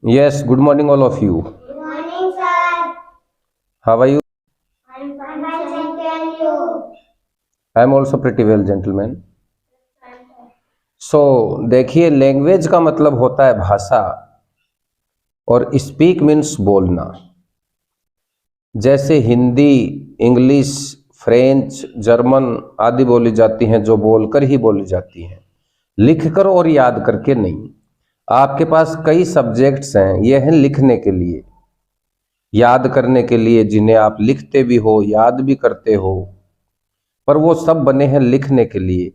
Yes, good morning, all of you. Good morning, sir. How are you? I'm fine, thank you. And you? I am also pretty well, gentlemen. देखिए, language का मतलब होता है भाषा और speak means बोलना। जैसे हिंदी, इंग्लिश, फ्रेंच, जर्मन आदि बोली जाती हैं, जो बोलकर ही बोली जाती हैं, लिखकर और याद करके नहीं। आपके पास कई सब्जेक्ट्स हैं, ये हैं लिखने के लिए, याद करने के लिए, जिन्हें आप लिखते भी हो, याद भी करते हो, पर वो सब बने हैं लिखने के लिए,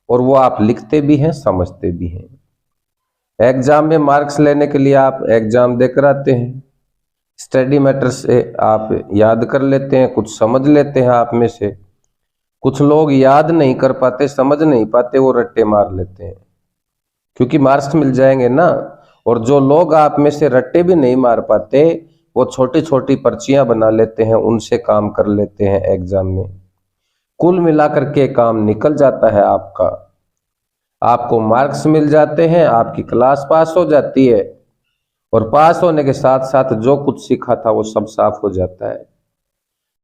और वो आप लिखते भी हैं, समझते भी हैं। एग्जाम में मार्क्स लेने के लिए आप एग्जाम देकर आते हैं, स्टडी मैटर से आप याद कर लेते हैं, कुछ समझ लेते हैं आप में से। कुछ लोग याद नहीं कर पाते, समझ नहीं पाते, वो रट्टे मार लेते हैं, क्योंकि मार्क्स मिल जाएंगे ना। और जो लोग आप में से रट्टे भी नहीं मार पाते, वो छोटी छोटी पर्चियां बना लेते हैं, उनसे काम कर लेते हैं एग्जाम में। कुल मिलाकर के काम निकल जाता है आपका, आपको मार्क्स मिल जाते हैं, आपकी क्लास पास हो जाती है, और पास होने के साथ साथ जो कुछ सीखा था वो सब साफ हो जाता है।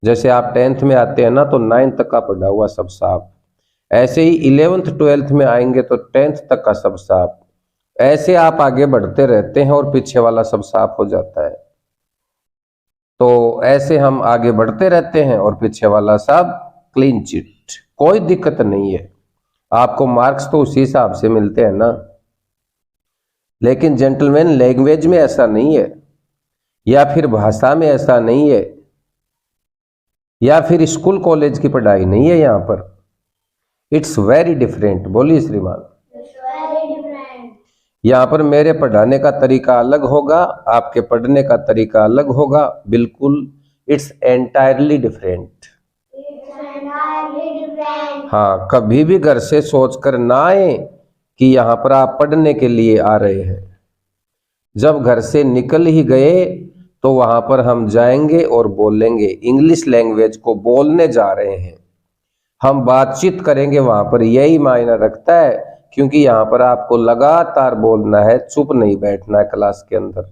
जैसे आप 10th में आते हैं ना, तो 9th तक का पढ़ा हुआ सब साफ। ऐसे ही 11th 12th में आएंगे तो 10th तक का सब साफ। ऐसे आप आगे बढ़ते रहते हैं और पीछे वाला सब साफ हो जाता है। तो ऐसे हम आगे बढ़ते रहते हैं और पीछे वाला सब क्लीन चिट, कोई दिक्कत नहीं है। आपको मार्क्स तो उसी हिसाब से मिलते हैं ना। लेकिन जेंटलमैन, लैंग्वेज में ऐसा नहीं है, या फिर भाषा में ऐसा नहीं है, या फिर स्कूल कॉलेज की पढ़ाई नहीं है यहाँ पर। It's very different. बोलिए श्रीमान। यहाँ पर मेरे पढ़ाने का तरीका अलग होगा, आपके पढ़ने का तरीका अलग होगा, बिल्कुल। It's entirely different. हाँ, कभी भी घर से सोचकर ना आए कि यहाँ पर आप पढ़ने के लिए आ रहे हैं। जब घर से निकल ही गए तो वहां पर हम जाएंगे और बोलेंगे, इंग्लिश लैंग्वेज को बोलने जा रहे हैं, हम बातचीत करेंगे वहां पर, यही मायना रखता है। क्योंकि यहाँ पर आपको लगातार बोलना है, चुप नहीं बैठना है क्लास के अंदर।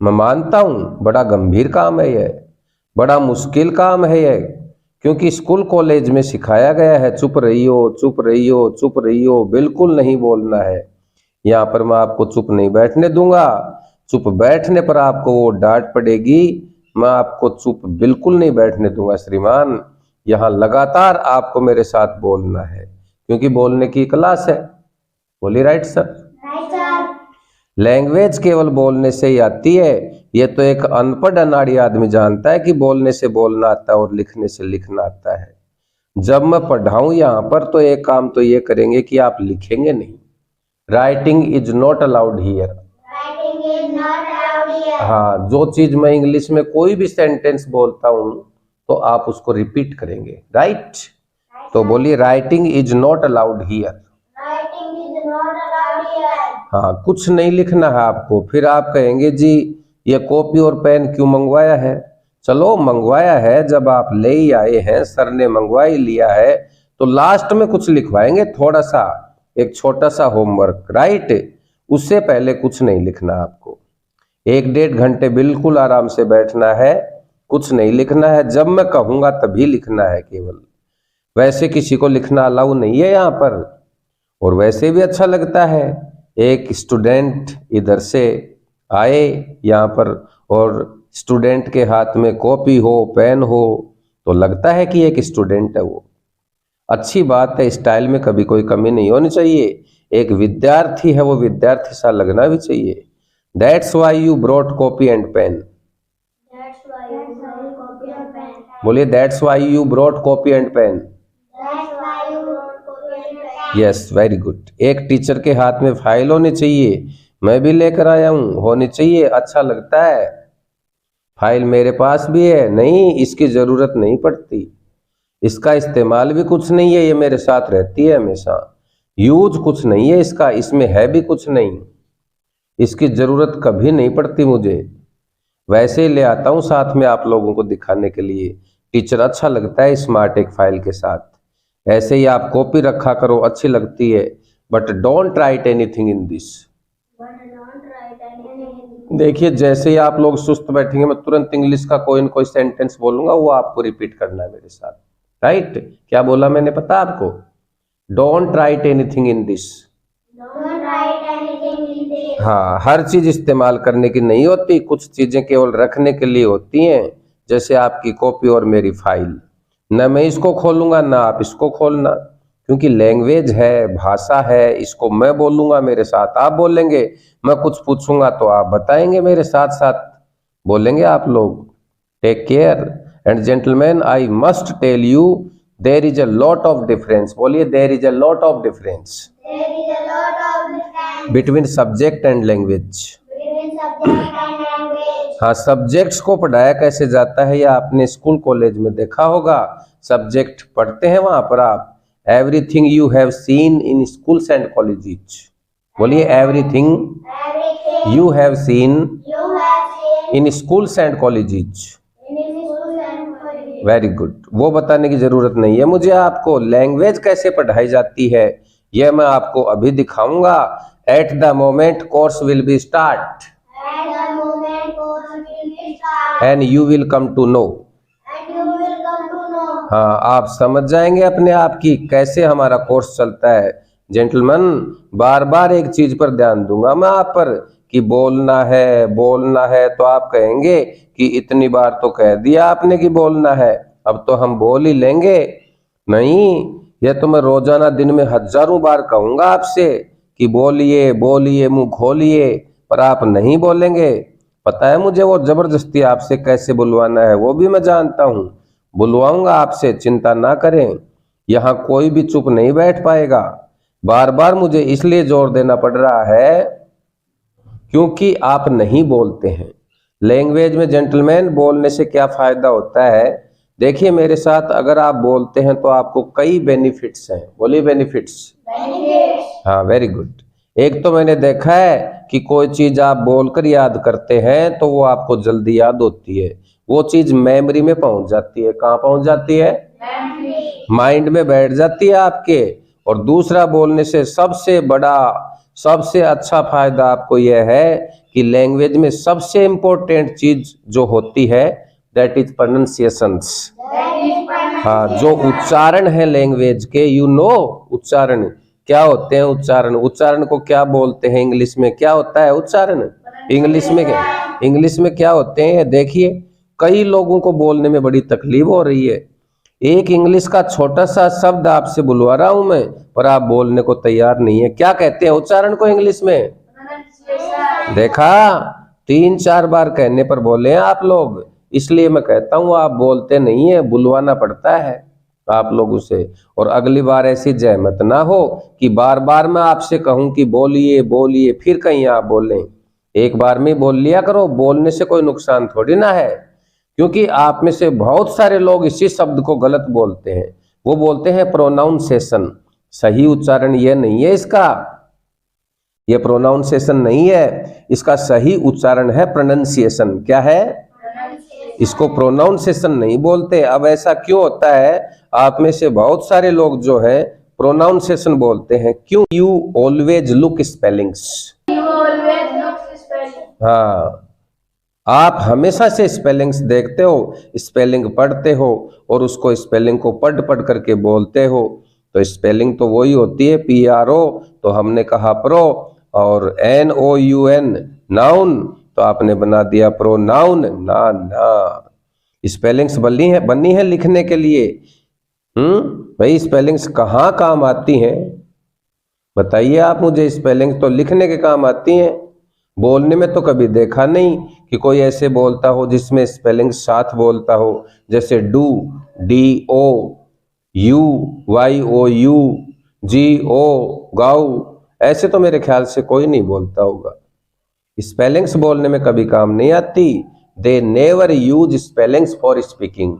मैं मानता हूं बड़ा गंभीर काम है यह, बड़ा मुश्किल काम है यह, क्योंकि स्कूल कॉलेज में सिखाया गया है चुप रहियो, चुप रहियो, चुप रहियो, बिल्कुल नहीं बोलना है। यहाँ पर मैं आपको चुप नहीं बैठने दूंगा। चुप बैठने पर आपको वो डांट पड़ेगी। मैं आपको चुप बिल्कुल नहीं बैठने दूंगा श्रीमान। यहाँ लगातार आपको मेरे साथ बोलना है, क्योंकि बोलने की क्लास है। बोलिए right sir. Right sir. Language केवल बोलने से ही आती है, ये तो एक अनपढ़ अनाड़ी आदमी जानता है कि बोलने से बोलना आता है और लिखने से लिखना आता है। जब मैं पढ़ाऊं यहाँ पर तो एक काम तो ये करेंगे कि आप लिखेंगे नहीं। Writing is not allowed here. हाँ, जो चीज मैं इंग्लिश में कोई भी सेंटेंस बोलता हूं तो आप उसको रिपीट करेंगे, राइट? तो बोलिए, writing is not allowed here. हाँ, कुछ नहीं लिखना है आपको। फिर आप कहेंगे जी ये कॉपी और पेन क्यों मंगवाया है? चलो मंगवाया है, जब आप ले ही आए हैं, सर ने मंगवा ही लिया है, तो लास्ट में कुछ लिखवाएंगे, थोड़ा सा, एक छोटा सा होमवर्क, राइट? उससे पहले कुछ नहीं लिखना आपको। 1-1.5 घंटे बिल्कुल आराम से बैठना है, कुछ नहीं लिखना है। जब मैं कहूंगा तभी लिखना है केवल। वैसे किसी को लिखना अलाउ नहीं है यहाँ पर। और वैसे भी अच्छा लगता है, एक स्टूडेंट इधर से आए यहाँ पर और स्टूडेंट के हाथ में कॉपी हो, पेन हो, तो लगता है कि एक स्टूडेंट है वो। अच्छी बात है, स्टाइल में कभी कोई कमी नहीं होनी चाहिए। एक विद्यार्थी है, वो विद्यार्थी सा लगना भी चाहिए। That's why you brought copy and pen. बोलिए, that's why you brought copy and pen. Yes, very good. एक टीचर के हाथ में फाइल होनी चाहिए, मैं भी लेकर आया हूं, होनी चाहिए, अच्छा लगता है। फाइल मेरे पास भी है, नहीं इसकी जरूरत नहीं पड़ती, इसका इस्तेमाल भी कुछ नहीं है, ये मेरे साथ रहती है हमेशा। यूज कुछ नहीं है इसका, इसमें है भी कुछ नहीं, इसकी जरूरत कभी नहीं पड़ती मुझे। वैसे ही ले आता हूं साथ में आप लोगों को दिखाने के लिए। टीचर अच्छा लगता है स्मार्ट एक फाइल के साथ। ऐसे ही आप कॉपी रखा करो, अच्छी लगती है, but don't write anything in this. देखिए जैसे ही आप लोग सुस्त बैठेंगे मैं तुरंत इंग्लिश का कोई न कोई सेंटेंस बोलूंगा, वो आपको रिपीट करना है मेरे साथ। राइट? क्या बोला मैंने पता आपको? Don't write anything in this. Don't write anything in this. हाँ, हर चीज इस्तेमाल करने की नहीं होती, कुछ चीजें केवल रखने के लिए होती हैं, जैसे आपकी कॉपी और मेरी फाइल। न मैं इसको खोलूंगा ना आप इसको खोलना, क्योंकि लैंग्वेज है, भाषा है, इसको मैं बोलूंगा मेरे साथ आप बोलेंगे, मैं कुछ पूछूंगा तो आप बताएंगे मेरे साथ साथ बोलेंगे आप लोग। Take care and gentleman, I must tell you there is a lot of difference. बोलिए, there is a lot of difference There is a lot of difference between subject and language. between subject and language. हाँ, subjects को पढ़ाया कैसे जाता है या आपने school college में देखा होगा। सब्जेक्ट पढ़ते हैं वहां पर आप, everything you have seen in schools and colleges. बोलिए, everything Everything you have seen you have seen in schools and colleges. in schools and colleges. Very good, वो बताने की जरूरत नहीं है मुझे आपको। लैंग्वेज कैसे पढ़ाई जाती है यह मैं आपको अभी दिखाऊंगा। At the moment course will be start At the moment course will be start and you will come to know. and you will come to know. हाँ, आप समझ जाएंगे अपने आप की कैसे हमारा कोर्स चलता है। जेंटलमैन, बार बार एक चीज पर ध्यान दूंगा मैं आप पर कि बोलना है तो आप कहेंगे कि इतनी बार तो कह दिया आपने कि बोलना है, अब तो हम बोल ही लेंगे। नहीं, यह तो मैं रोजाना दिन में हजारों बार कहूंगा आपसे कि बोलिए बोलिए, मुंह खोलिए, पर आप नहीं बोलेंगे। पता है मुझे वो जबरदस्ती आपसे कैसे बुलवाना है, वो भी मैं जानता हूँ। बुलवाऊंगा आपसे, चिंता ना करें। यहाँ कोई भी चुप नहीं बैठ पाएगा। बार बार मुझे इसलिए जोर देना पड़ रहा है क्योंकि आप नहीं बोलते हैं। लैंग्वेज में जेंटलमैन बोलने से क्या फायदा होता है, देखिए मेरे साथ, अगर आप बोलते हैं तो आपको कई बेनिफिट्स हैं। बोलिए, बेनिफिट्स। हाँ, वेरी गुड। एक तो मैंने देखा है कि कोई चीज आप बोलकर याद करते हैं तो वो आपको जल्दी याद होती है, वो चीज मेमोरी में पहुंच जाती है। कहाँ पहुंच जाती है? माइंड में बैठ जाती है आपके। और दूसरा, बोलने से सबसे बड़ा, सबसे अच्छा फायदा आपको यह है कि लैंग्वेज में सबसे इंपॉर्टेंट चीज जो होती है दैट इज प्रोनाउंसिएशंस। हाँ, जो उच्चारण है लैंग्वेज के, यू नो उच्चारण क्या होते हैं। उच्चारण को क्या बोलते हैं इंग्लिश में? क्या होता है उच्चारण? इंग्लिश में क्या होते हैं? देखिए, कई लोगों को बोलने में बड़ी तकलीफ हो रही है। एक इंग्लिश का छोटा सा शब्द आपसे बुलवा रहा हूं मैं, पर आप बोलने को तैयार नहीं है। क्या कहते हैं उच्चारण को इंग्लिश में? देखा, 3-4 बार कहने पर बोले हैं आप लोग। इसलिए मैं कहता हूं आप बोलते नहीं है, बुलवाना पड़ता है आप लोगों से। और अगली बार ऐसी जहमत ना हो कि बार बार मैं आपसे कहूं कि बोलिए बोलिए, फिर कहीं आप बोलें। एक बार में बोल लिया करो, बोलने से कोई नुकसान थोड़ी ना है। क्योंकि आप में से बहुत सारे लोग इसी शब्द को गलत बोलते हैं। वो बोलते हैं प्रोनाउंसिएशन। सही उच्चारण यह नहीं है इसका, यह प्रोनाउंसिएशन नहीं है, इसका सही उच्चारण है प्रोनाउंसिएशन। क्या है? इसको प्रोनाउंसिएशन नहीं बोलते। अब ऐसा क्यों होता है? आप में से बहुत सारे लोग जो है प्रोनाउंसिएशन बोलते हैं। क्यों? You always look spellings. हाँ, आप हमेशा से स्पेलिंग्स देखते हो, स्पेलिंग पढ़ते हो और उसको स्पेलिंग को पढ़ करके बोलते हो। तो स्पेलिंग तो वही होती है, PRO तो हमने कहा प्रो, और NOUN नाउन तो आपने बना दिया प्रोनाउन। ना, स्पेलिंग्स बनी है लिखने के लिए। भाई, स्पेलिंग्स कहाँ काम आती हैं बताइए आप मुझे। स्पेलिंग्स तो लिखने के काम आती हैं, बोलने में तो कभी देखा नहीं कि कोई ऐसे बोलता हो जिसमें स्पेलिंग साथ बोलता हो। जैसे डू, DO, YOU, GO, गाऊ, ऐसे तो मेरे ख्याल से कोई नहीं बोलता होगा। स्पेलिंग्स बोलने में कभी काम नहीं आती। They never use spellings for speaking.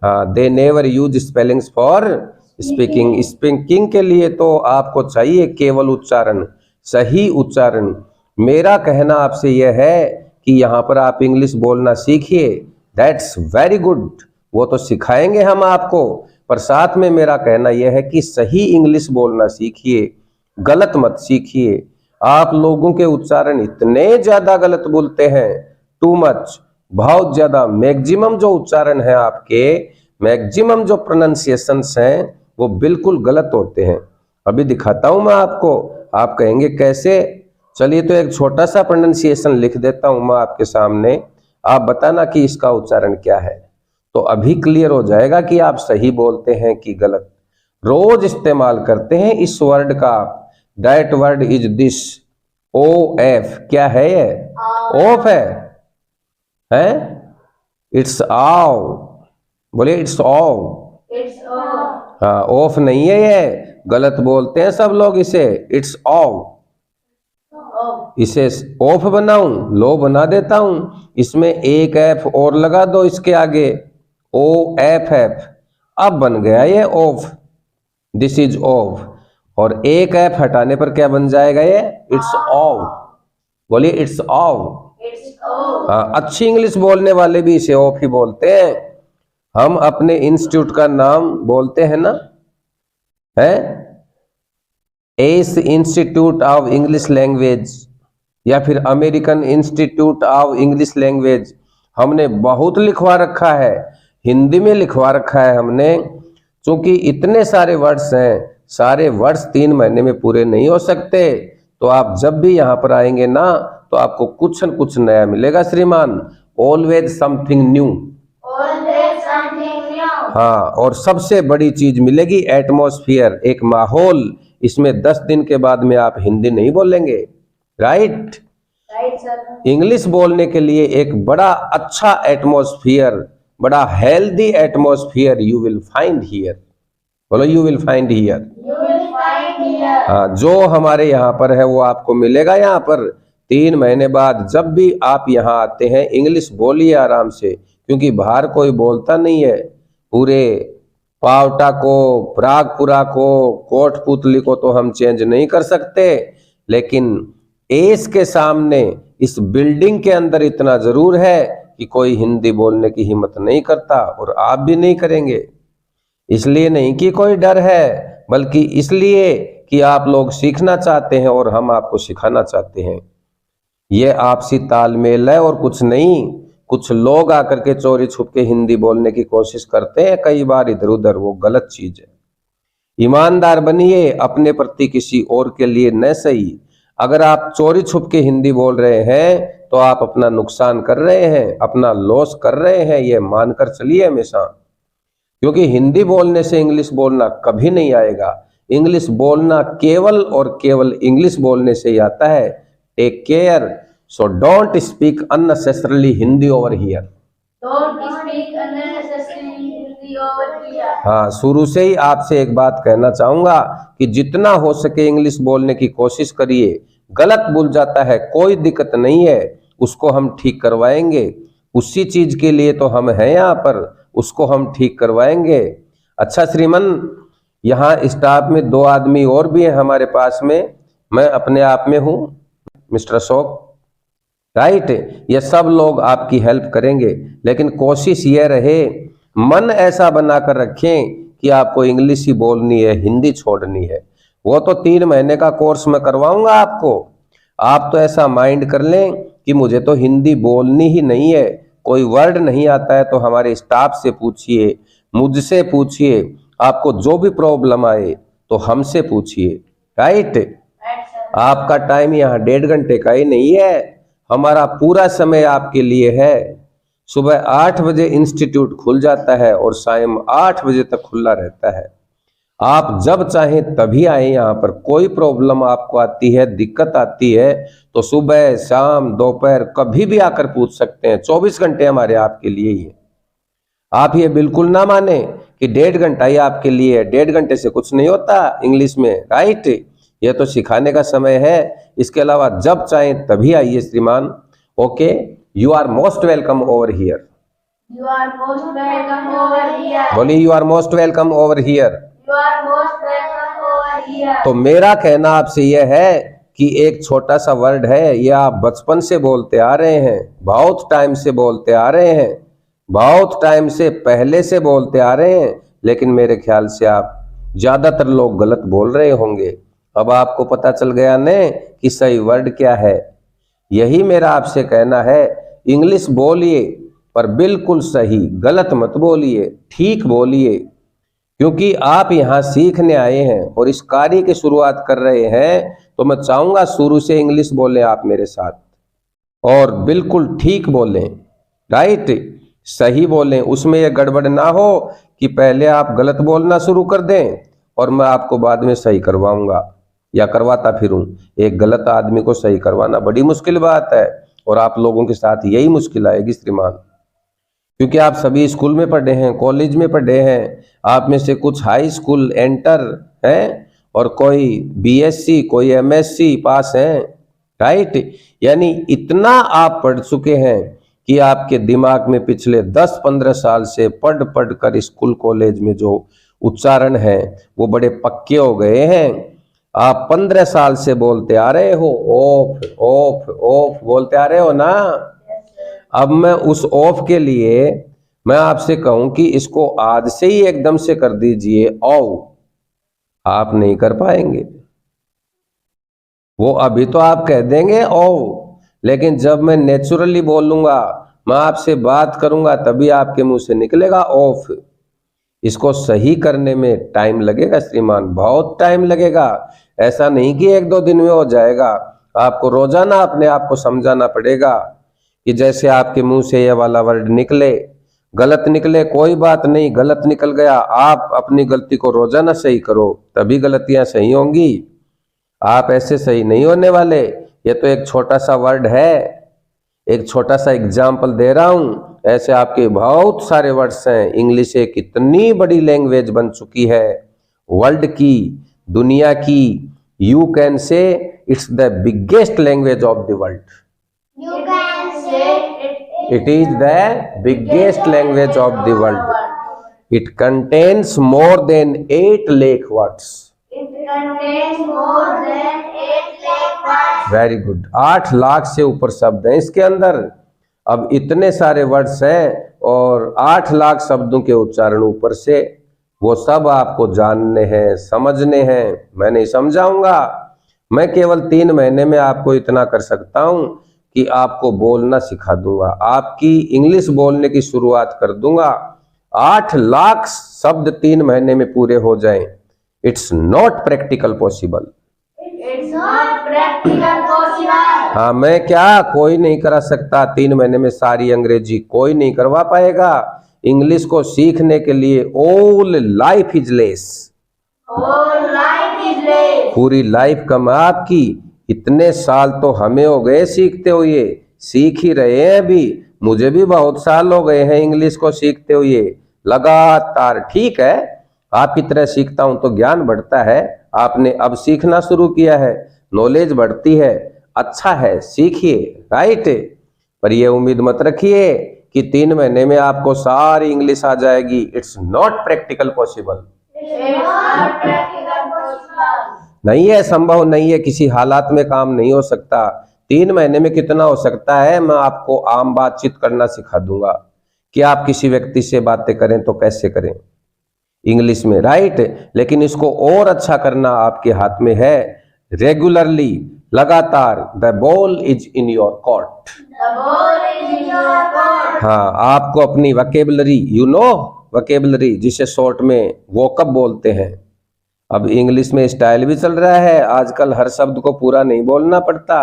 हाँ, they never use spellings for speaking. Speaking के लिए तो आपको चाहिए केवल उच्चारण, सही उच्चारण। मेरा कहना आपसे यह है कि यहाँ पर आप इंग्लिश बोलना सीखिए, दैट्स वेरी गुड, वो तो सिखाएंगे हम आपको, पर साथ में मेरा कहना यह है कि सही इंग्लिश बोलना सीखिए। गलत मत सीखिए। आप लोगों के उच्चारण इतने ज्यादा गलत बोलते हैं, टू मच, बहुत ज्यादा। मैक्सिमम जो उच्चारण है आपके, मैक्सिमम जो प्रोनाउंसिएशंस हैं वो बिल्कुल गलत होते हैं। अभी दिखाता हूं मैं आपको, आप कहेंगे कैसे। चलिए तो एक छोटा सा प्रोनाउंसिएशन लिख देता हूं मैं आपके सामने, आप बताना कि इसका उच्चारण क्या है, तो अभी क्लियर हो जाएगा कि आप सही बोलते हैं कि गलत। रोज इस्तेमाल करते हैं इस वर्ड का, that word is this, O F. क्या है ये? ऑफ है? इट्स आव। बोलिए इट्स ऑव। हाँ, ऑफ नहीं है ये, गलत बोलते हैं सब लोग इसे, इट्स ऑव। इसे ऑफ बनाऊं, लो बना देता हूं, इसमें एक एफ और लगा दो इसके आगे, ओ एफ एफ, अब बन गया ये ऑफ, दिस इज ऑफ। और एक एफ हटाने पर क्या बन जाएगा ये? It's of. बोलिए इट्स ऑफ। हाँ, अच्छी इंग्लिश बोलने वाले भी इसे ऑफ ही बोलते हैं। हम अपने इंस्टीट्यूट का नाम बोलते हैं ना, है S institute of English language या फिर American institute of English language. हमने बहुत लिखवा रखा है, हिंदी में लिखवा रखा है हमने, क्योंकि इतने सारे वर्ड्स हैं, सारे वर्ड्स 3 महीने में पूरे नहीं हो सकते। तो आप जब भी यहाँ पर आएंगे ना, तो आपको कुछ न कुछ नया मिलेगा श्रीमान, ऑलवेज समथिंग न्यू। हाँ, और सबसे बड़ी चीज मिलेगी एटमॉस्फियर, एक माहौल। इसमें 10 दिन के बाद में आप हिंदी नहीं बोलेंगे, राइट सर। इंग्लिश बोलने के लिए एक बड़ा अच्छा एटमॉस्फियर, बड़ा healthy atmosphere you will find here. बोलो यू विल फाइंड हियर। हाँ, जो हमारे यहाँ पर है वो आपको मिलेगा यहाँ पर। 3 महीने बाद जब भी आप यहाँ आते हैं, इंग्लिश बोलिए आराम से, क्योंकि बाहर कोई बोलता नहीं है। पूरे पावटा को, प्रागपुरा को, कोटपुतली को तो हम चेंज नहीं कर सकते, लेकिन एस के सामने इस बिल्डिंग के अंदर इतना जरूर है कि कोई हिंदी बोलने की हिम्मत नहीं करता, और आप भी नहीं करेंगे। इसलिए नहीं कि कोई डर है, बल्कि इसलिए कि आप लोग सीखना चाहते हैं और हम आपको सिखाना चाहते हैं। ये आपसी तालमेल है और कुछ नहीं। कुछ लोग आकर के चोरी छुप के हिंदी बोलने की कोशिश करते हैं कई बार इधर उधर, वो गलत चीज है। ईमानदार बनिए, अपने प्रति किसी और के लिए न सही। अगर आप चोरी छुप के हिंदी बोल रहे हैं तो आप अपना नुकसान कर रहे हैं, अपना लॉस कर रहे हैं, ये मानकर चलिए हमेशा। क्योंकि हिंदी बोलने से इंग्लिश बोलना कभी नहीं आएगा। इंग्लिश बोलना केवल और केवल इंग्लिश बोलने से ही आता है। Take care, so don't speak unnecessarily Hindi over here. हाँ, शुरू से ही आपसे एक बात कहना चाहूंगा कि जितना हो सके इंग्लिश बोलने की कोशिश करिए। गलत बोल जाता है, कोई दिक्कत नहीं है, उसको हम ठीक करवाएंगे। उसी चीज के लिए तो हम हैं यहाँ पर, उसको हम ठीक करवाएंगे। अच्छा श्रीमन, यहाँ स्टाफ में 2 आदमी और भी हैं हमारे पास में, मैं अपने आप में हूँ मिस्टर अशोक, राइट। ये सब लोग आपकी हेल्प करेंगे, लेकिन कोशिश ये रहे, मन ऐसा बनाकर रखें कि आपको इंग्लिश ही बोलनी है, हिंदी छोड़नी है। वो तो 3 महीने का कोर्स मैं करवाऊंगा आपको। आप तो ऐसा माइंड कर लें कि मुझे तो हिंदी बोलनी ही नहीं है। कोई वर्ड नहीं आता है तो हमारे स्टाफ से पूछिए, मुझसे पूछिए, आपको जो भी प्रॉब्लम आए तो हमसे पूछिए, राइट। आपका टाइम यहाँ 1.5 घंटे का ही नहीं है, हमारा पूरा समय आपके लिए है। सुबह 8 बजे इंस्टीट्यूट खुल जाता है और शाम 8 बजे तक खुला रहता है। आप जब चाहें तभी आए यहाँ पर। कोई प्रॉब्लम आपको आती है, दिक्कत आती है, तो सुबह शाम दोपहर कभी भी आकर पूछ सकते हैं। 24 घंटे हमारे आपके लिए ही है। आप ये बिल्कुल ना माने कि 1.5 घंटा ही आपके लिए है। 1.5 घंटे से कुछ नहीं होता इंग्लिश में, राइट। ये तो सिखाने का समय है। इसके अलावा जब चाहें तभी आइए श्रीमान। Okay, you are most welcome over here. You are most welcome over here. बोलिए you are most welcome over here. You are most welcome over here. तो मेरा कहना आपसे यह है कि एक छोटा सा वर्ड है, ये आप बचपन से बोलते आ रहे हैं, बहुत टाइम से बोलते आ रहे हैं, बहुत टाइम से पहले से बोलते आ रहे हैं, लेकिन मेरे ख्याल से आप ज्यादातर लोग गलत बोल रहे होंगे। अब आपको पता चल गया न कि सही वर्ड क्या है। यही मेरा आपसे कहना है, इंग्लिश बोलिए पर बिल्कुल सही, गलत मत बोलिए, ठीक बोलिए, क्योंकि आप यहाँ सीखने आए हैं और इस कार्य की शुरुआत कर रहे हैं, तो मैं चाहूंगा शुरू से इंग्लिश बोलें आप मेरे साथ और बिल्कुल ठीक बोलें, राइट, सही बोलें। उसमें यह गड़बड़ ना हो कि पहले आप गलत बोलना शुरू कर दें और मैं आपको बाद में सही करवाऊंगा या करवाता फिरूं। एक गलत आदमी को सही करवाना बड़ी मुश्किल बात है और आप लोगों के साथ यही मुश्किल आएगी श्रीमान, क्योंकि आप सभी स्कूल में पढ़े हैं, कॉलेज में पढ़े हैं, आप में से कुछ हाई स्कूल एंटर हैं और कोई बीएससी, कोई एमएससी पास हैं, राइट। यानी इतना आप पढ़ चुके हैं कि आपके दिमाग में पिछले 10-15 साल से पढ़ पढ़ कर स्कूल कॉलेज में जो उच्चारण है वो बड़े पक्के हो गए हैं। आप 15 साल से बोलते आ रहे हो, ऑफ ऑफ ऑफ बोलते आ रहे हो ना। अब मैं उस ऑफ के लिए मैं आपसे कहूं कि इसको आज से ही एकदम से कर दीजिए औ, आप नहीं कर पाएंगे। वो अभी तो आप कह देंगे ओ, लेकिन जब मैं नेचुरली बोलूंगा, मैं आपसे बात करूंगा, तभी आपके मुंह से निकलेगा ऑफ। इसको सही करने में टाइम लगेगा श्रीमान, बहुत टाइम लगेगा। ऐसा नहीं कि 1-2 दिन में हो जाएगा। आपको रोजाना अपने आप को समझाना पड़ेगा कि जैसे आपके मुंह से ये वाला वर्ड निकले, गलत निकले कोई बात नहीं, गलत निकल गया, आप अपनी गलती को रोजाना सही करो, तभी गलतियां सही होंगी। आप ऐसे सही नहीं होने वाले। ये तो एक छोटा सा वर्ड है, एक छोटा सा एग्जाम्पल दे रहा हूं, ऐसे आपके बहुत सारे वर्ड्स हैं। इंग्लिश एक इतनी बड़ी लैंग्वेज बन चुकी है, वर्ल्ड की, दुनिया की, you can say it's the biggest language of the world. You can say It is the biggest language of the world. It contains more than 8 lakh words. it contains more than 8 lakh words. Very good. 8 lakh से ऊपर शब्द हैं इसके अंदर। अब इतने सारे words हैं और 8 लाख शब्दों के उच्चारण ऊपर से, वो सब आपको जानने हैं, समझने हैं। मैं नहीं समझाऊंगा, मैं केवल 3 महीने में आपको इतना कर सकता हूं कि आपको बोलना सिखा दूंगा, आपकी इंग्लिश बोलने की शुरुआत कर दूंगा। 8 लाख शब्द 3 महीने में पूरे हो जाएं, it's not practical possible. It's not practical possible. हाँ, मैं क्या, कोई नहीं करा सकता 3 महीने में सारी अंग्रेजी, कोई नहीं करवा पाएगा। इंग्लिश को सीखने के लिए all life is less, Whole life is less. पूरी लाइफ कम आपकी। इतने साल तो हमें हो गए सीखते हुए, सीख ही रहे हैं अभी, मुझे भी बहुत साल हो गए हैं इंग्लिश को सीखते हुए लगातार। ठीक है, आपकी तरह सीखता हूं तो ज्ञान बढ़ता है, आपने अब सीखना शुरू किया है, नॉलेज बढ़ती है, अच्छा है, सीखिए, राइट। पर ये उम्मीद मत रखिए कि 3 महीने में आपको सारी इंग्लिश आ जाएगी, it's not practical possible. It's not practical possible. नहीं है, संभव नहीं है, किसी हालात में काम नहीं हो सकता। 3 महीने में कितना हो सकता है, मैं आपको आम बातचीत करना सिखा दूंगा कि आप किसी व्यक्ति से बातें करें तो कैसे करें इंग्लिश में, राइट। लेकिन इसको और अच्छा करना आपके हाथ में है, रेगुलरली, लगातार। The ball is in your court. The ball is in your court. हाँ, आपको अपनी वोकेबलरी, यू नो वोकेबलरी, जिसे शॉर्ट में वोकअप बोलते हैं। अब इंग्लिश में स्टाइल भी चल रहा है आजकल, हर शब्द को पूरा नहीं बोलना पड़ता,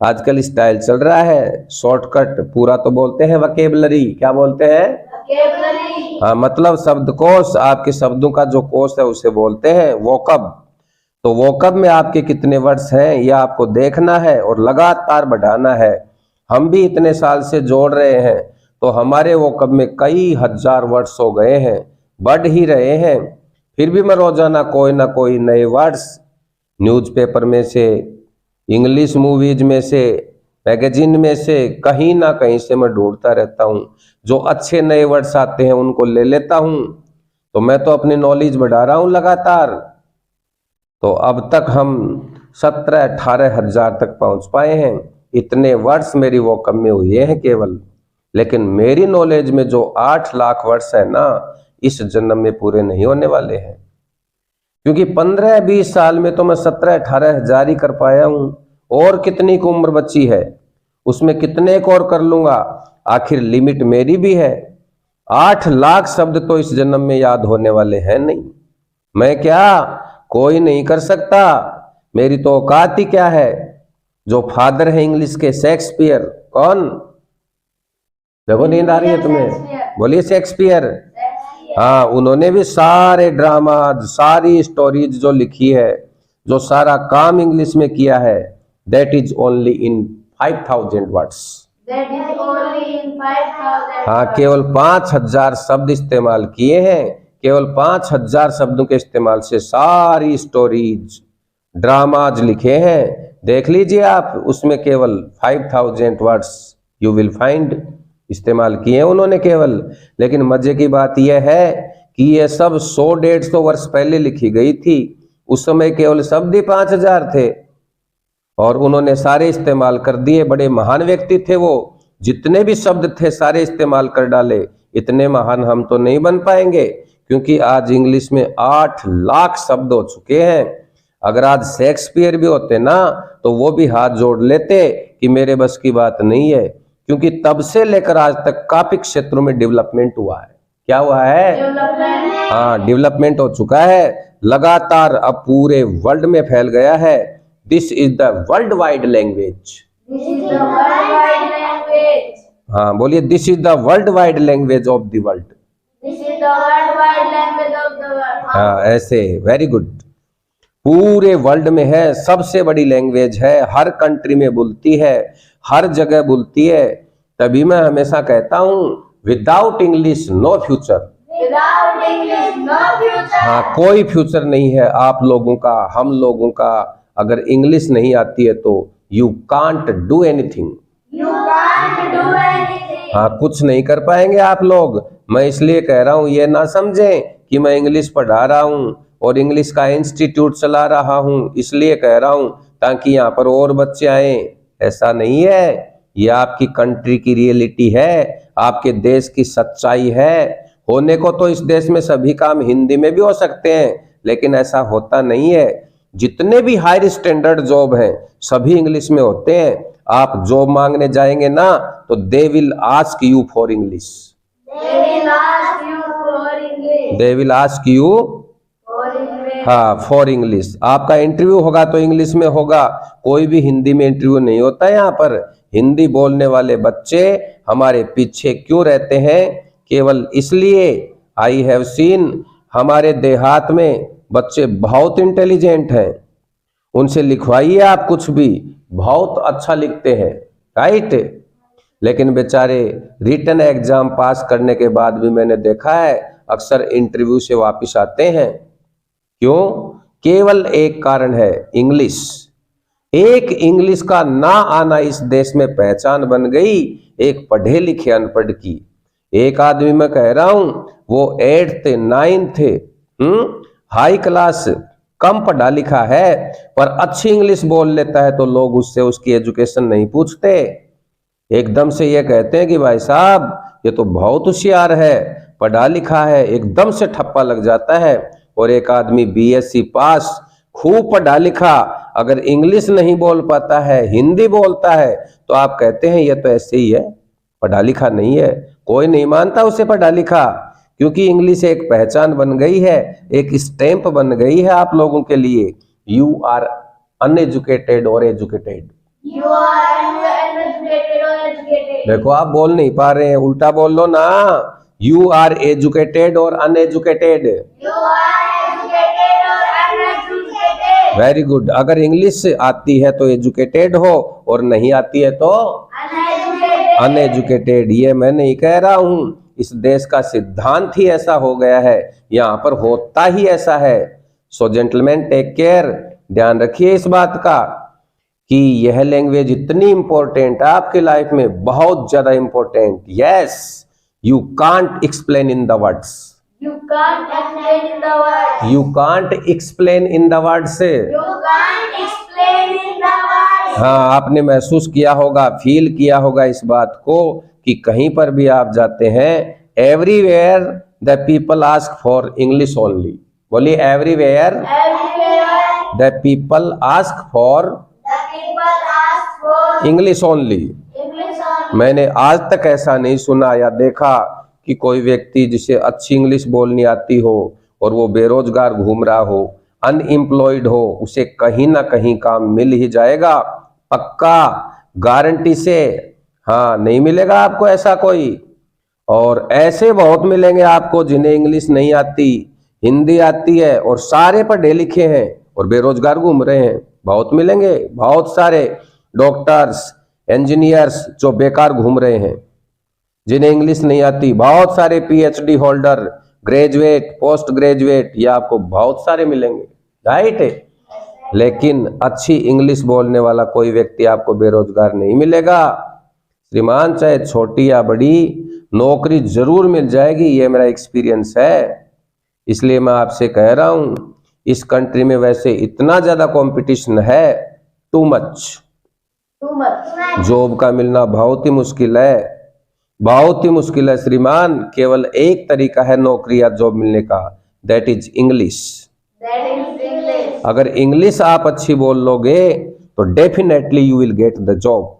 आजकल स्टाइल चल रहा है, शॉर्टकट पूरा तो बोलते हैं वोकेबलरी। क्या बोलते हैं? Vocabulary. हाँ, मतलब शब्दकोश, आपके शब्दों का जो कोश है उसे बोलते हैं वोकब। तो वोकब में आपके कितने वर्ड्स हैं यह आपको देखना है और लगातार बढ़ाना है। हम भी इतने साल से जोड़ रहे हैं तो हमारे वोकब में कई हजार वर्ड्स हो गए हैं, बढ़ ही रहे हैं। फिर भी मैं रोजाना कोई ना कोई नए वर्ड्स न्यूज़पेपर में से, इंग्लिश मूवीज में से, मैगजीन में से, कहीं ना कहीं से मैं ढूंढता रहता हूँ। जो अच्छे नए वर्ड्स आते हैं उनको ले लेता हूँ, तो मैं तो अपनी नॉलेज बढ़ा रहा हूँ लगातार। तो अब तक हम 17-18 हजार तक पहुँच पाए हैं। इतने वर्ड्स मेरी वोकब में हुए हैं केवल, लेकिन मेरी नॉलेज में जो 8 लाख वर्ड्स है ना, इस जन्म में पूरे नहीं होने वाले हैं। क्योंकि 15-20 साल में तो मैं 17-18 हजार ही कर पाया हूं, और कितनी की उम्र बची है, उसमें कितने को और कर लूंगा, आखिर लिमिट मेरी भी है। 8 लाख शब्द तो इस जन्म में याद होने वाले हैं नहीं। मैं क्या, कोई नहीं कर सकता, मेरी तो औकात ही क्या है। जो फादर है इंग्लिश के, शेक्सपियर। कौन? देखो नींद आ रही है तुम्हें, बोलिए शेक्सपियर। हाँ, उन्होंने भी सारे ड्रामा, सारी स्टोरीज जो लिखी है, जो सारा काम इंग्लिश में किया है, that is only in 5000 words. हाँ, केवल 5000 शब्द इस्तेमाल किए हैं। केवल 5000 शब्दों के इस्तेमाल से सारी स्टोरीज, ड्रामाज लिखे हैं। देख लीजिए आप, उसमें केवल 5000 वर्ड्स यू विल फाइंड इस्तेमाल किए हैं उन्होंने केवल। लेकिन मजे की बात यह है कि ये सब 100-150 वर्ष पहले लिखी गई थी। उस समय केवल शब्द ही 5000 थे, और उन्होंने सारे इस्तेमाल कर दिए। बड़े महान व्यक्ति थे वो, जितने भी शब्द थे सारे इस्तेमाल कर डाले। इतने महान हम तो नहीं बन पाएंगे, क्योंकि आज इंग्लिश में 8 लाख शब्द हो चुके हैं। अगर आज शेक्सपियर भी होते ना, तो वो भी हाथ जोड़ लेते कि मेरे बस की बात नहीं है, क्योंकि तब से लेकर आज तक काफी क्षेत्रों में डेवलपमेंट हुआ है। क्या हुआ है? हाँ, डेवलपमेंट हो चुका है लगातार, अब पूरे वर्ल्ड में फैल गया है। This is the world wide language. हाँ, बोलिए, this is the world wide language of the world. हाँ, ऐसे, वेरी गुड। पूरे वर्ल्ड में है, सबसे बड़ी लैंग्वेज है, हर कंट्री में बोलती है, हर जगह बोलती है। तभी मैं हमेशा कहता हूं, विदाउट इंग्लिश नो फ्यूचर। हाँ, कोई फ्यूचर नहीं है आप लोगों का, हम लोगों का। अगर इंग्लिश नहीं आती है तो यू कांट डू एनीथिंग। हाँ, कुछ नहीं कर पाएंगे आप लोग। मैं इसलिए कह रहा हूं, ये ना समझें कि मैं इंग्लिश पढ़ा रहा हूं और इंग्लिश का इंस्टीट्यूट चला रहा हूं, इसलिए कह रहा हूं ताकि यहाँ पर और बच्चे आए। ऐसा नहीं है, ये आपकी कंट्री की रियलिटी है, आपके देश की सच्चाई है। होने को तो इस देश में सभी काम हिंदी में भी हो सकते हैं, लेकिन ऐसा होता नहीं है। जितने भी हायर स्टैंडर्ड जॉब हैं, सभी इंग्लिश में होते हैं। आप जॉब मांगने जाएंगे ना, तो they will ask you for English. They will ask you, हाँ, फॉर इंग्लिश। आपका इंटरव्यू होगा तो इंग्लिश में होगा, कोई भी हिंदी में इंटरव्यू नहीं होता। यहाँ पर हिंदी बोलने वाले बच्चे हमारे पीछे क्यों रहते हैं? केवल इसलिए, आई हैव सीन, हमारे देहात में बच्चे बहुत इंटेलिजेंट हैं, उनसे लिखवाइए आप कुछ भी, बहुत अच्छा लिखते हैं, राइट। लेकिन बेचारे रिटन एग्जाम पास करने के बाद भी मैंने देखा है, अक्सर इंटरव्यू से वापस आते हैं। क्यों? केवल एक कारण है, इंग्लिश। एक इंग्लिश का ना आना इस देश में पहचान बन गई, एक पढ़े लिखे अनपढ़ की। एक आदमी मैं कह रहा हूं, वो 8th 9th हाई क्लास, कम पढ़ा लिखा है, पर अच्छी इंग्लिश बोल लेता है, तो लोग उससे उसकी एजुकेशन नहीं पूछते। एकदम से ये कहते हैं कि भाई साहब ये तो बहुत होशियार है, पढ़ा लिखा है, एकदम से ठप्पा लग जाता है। और एक आदमी BSc पास, खूब पढ़ा लिखा, अगर इंग्लिश नहीं बोल पाता है, हिंदी बोलता है, तो आप कहते हैं ये तो ऐसे ही है, पढ़ा लिखा नहीं है। कोई नहीं मानता उसे पढ़ा लिखा, क्योंकि इंग्लिश एक पहचान बन गई है, एक स्टैंप बन गई है आप लोगों के लिए। यू आर अनएजुकेटेड और एजुकेटेड। देखो आप बोल नहीं पा रहे हैं, उल्टा बोल लो ना। यू आर एजुकेटेड और अनएजुकेटेड। Very good. अगर इंग्लिश आती है तो एजुकेटेड हो, और नहीं आती है तो अनएजुकेटेड। ये मैं नहीं कह रहा हूं, इस देश का सिद्धांत ही ऐसा हो गया है, यहाँ पर होता ही ऐसा है। सो जेंटलमैन, टेक केयर, ध्यान रखिए इस बात का कि यह लैंग्वेज इतनी इंपॉर्टेंट है आपके लाइफ में, बहुत ज्यादा important. Yes, you can't explain in the words. You can't explain in the words. You can't explain in the words. You can't explain in the words. हाँ, आपने महसूस किया होगा, फील किया होगा इस बात को कि कहीं पर भी आप जाते हैं, everywhere the people ask for English only. बोलिए everywhere Everywhere the people ask for the people ask for English only. English only. मैंने आज तक ऐसा नहीं सुना या देखा कि कोई व्यक्ति जिसे अच्छी इंग्लिश बोलनी आती हो और वो बेरोजगार घूम रहा हो, अनएम्प्लॉयड हो, उसे कहीं ना कहीं काम मिल ही जाएगा, पक्का, गारंटी से। हाँ, नहीं मिलेगा आपको ऐसा कोई। और ऐसे बहुत मिलेंगे आपको जिन्हें इंग्लिश नहीं आती, हिंदी आती है और सारे पढ़े लिखे हैं और बेरोजगार घूम रहे हैं। बहुत मिलेंगे, बहुत सारे डॉक्टर्स, इंजीनियर्स जो बेकार घूम रहे हैं, जिन्हें इंग्लिश नहीं आती। बहुत सारे PhD holder, graduate, post graduate, ये आपको बहुत सारे मिलेंगे, राइट है। लेकिन अच्छी इंग्लिश बोलने वाला कोई व्यक्ति आपको बेरोजगार नहीं मिलेगा श्रीमान। चाहे छोटी या बड़ी नौकरी जरूर मिल जाएगी, ये मेरा एक्सपीरियंस है। इसलिए मैं आपसे कह रहा हूं, इस कंट्री में वैसे इतना ज्यादा कंपटीशन है, too much. Too much. Job का मिलना बहुत ही मुश्किल है, बहुत ही मुश्किल है श्रीमान। केवल एक तरीका है नौकरी या जॉब मिलने का, that is English. That is English. अगर इंग्लिश आप अच्छी बोल लोगे तो definitely you will get the job.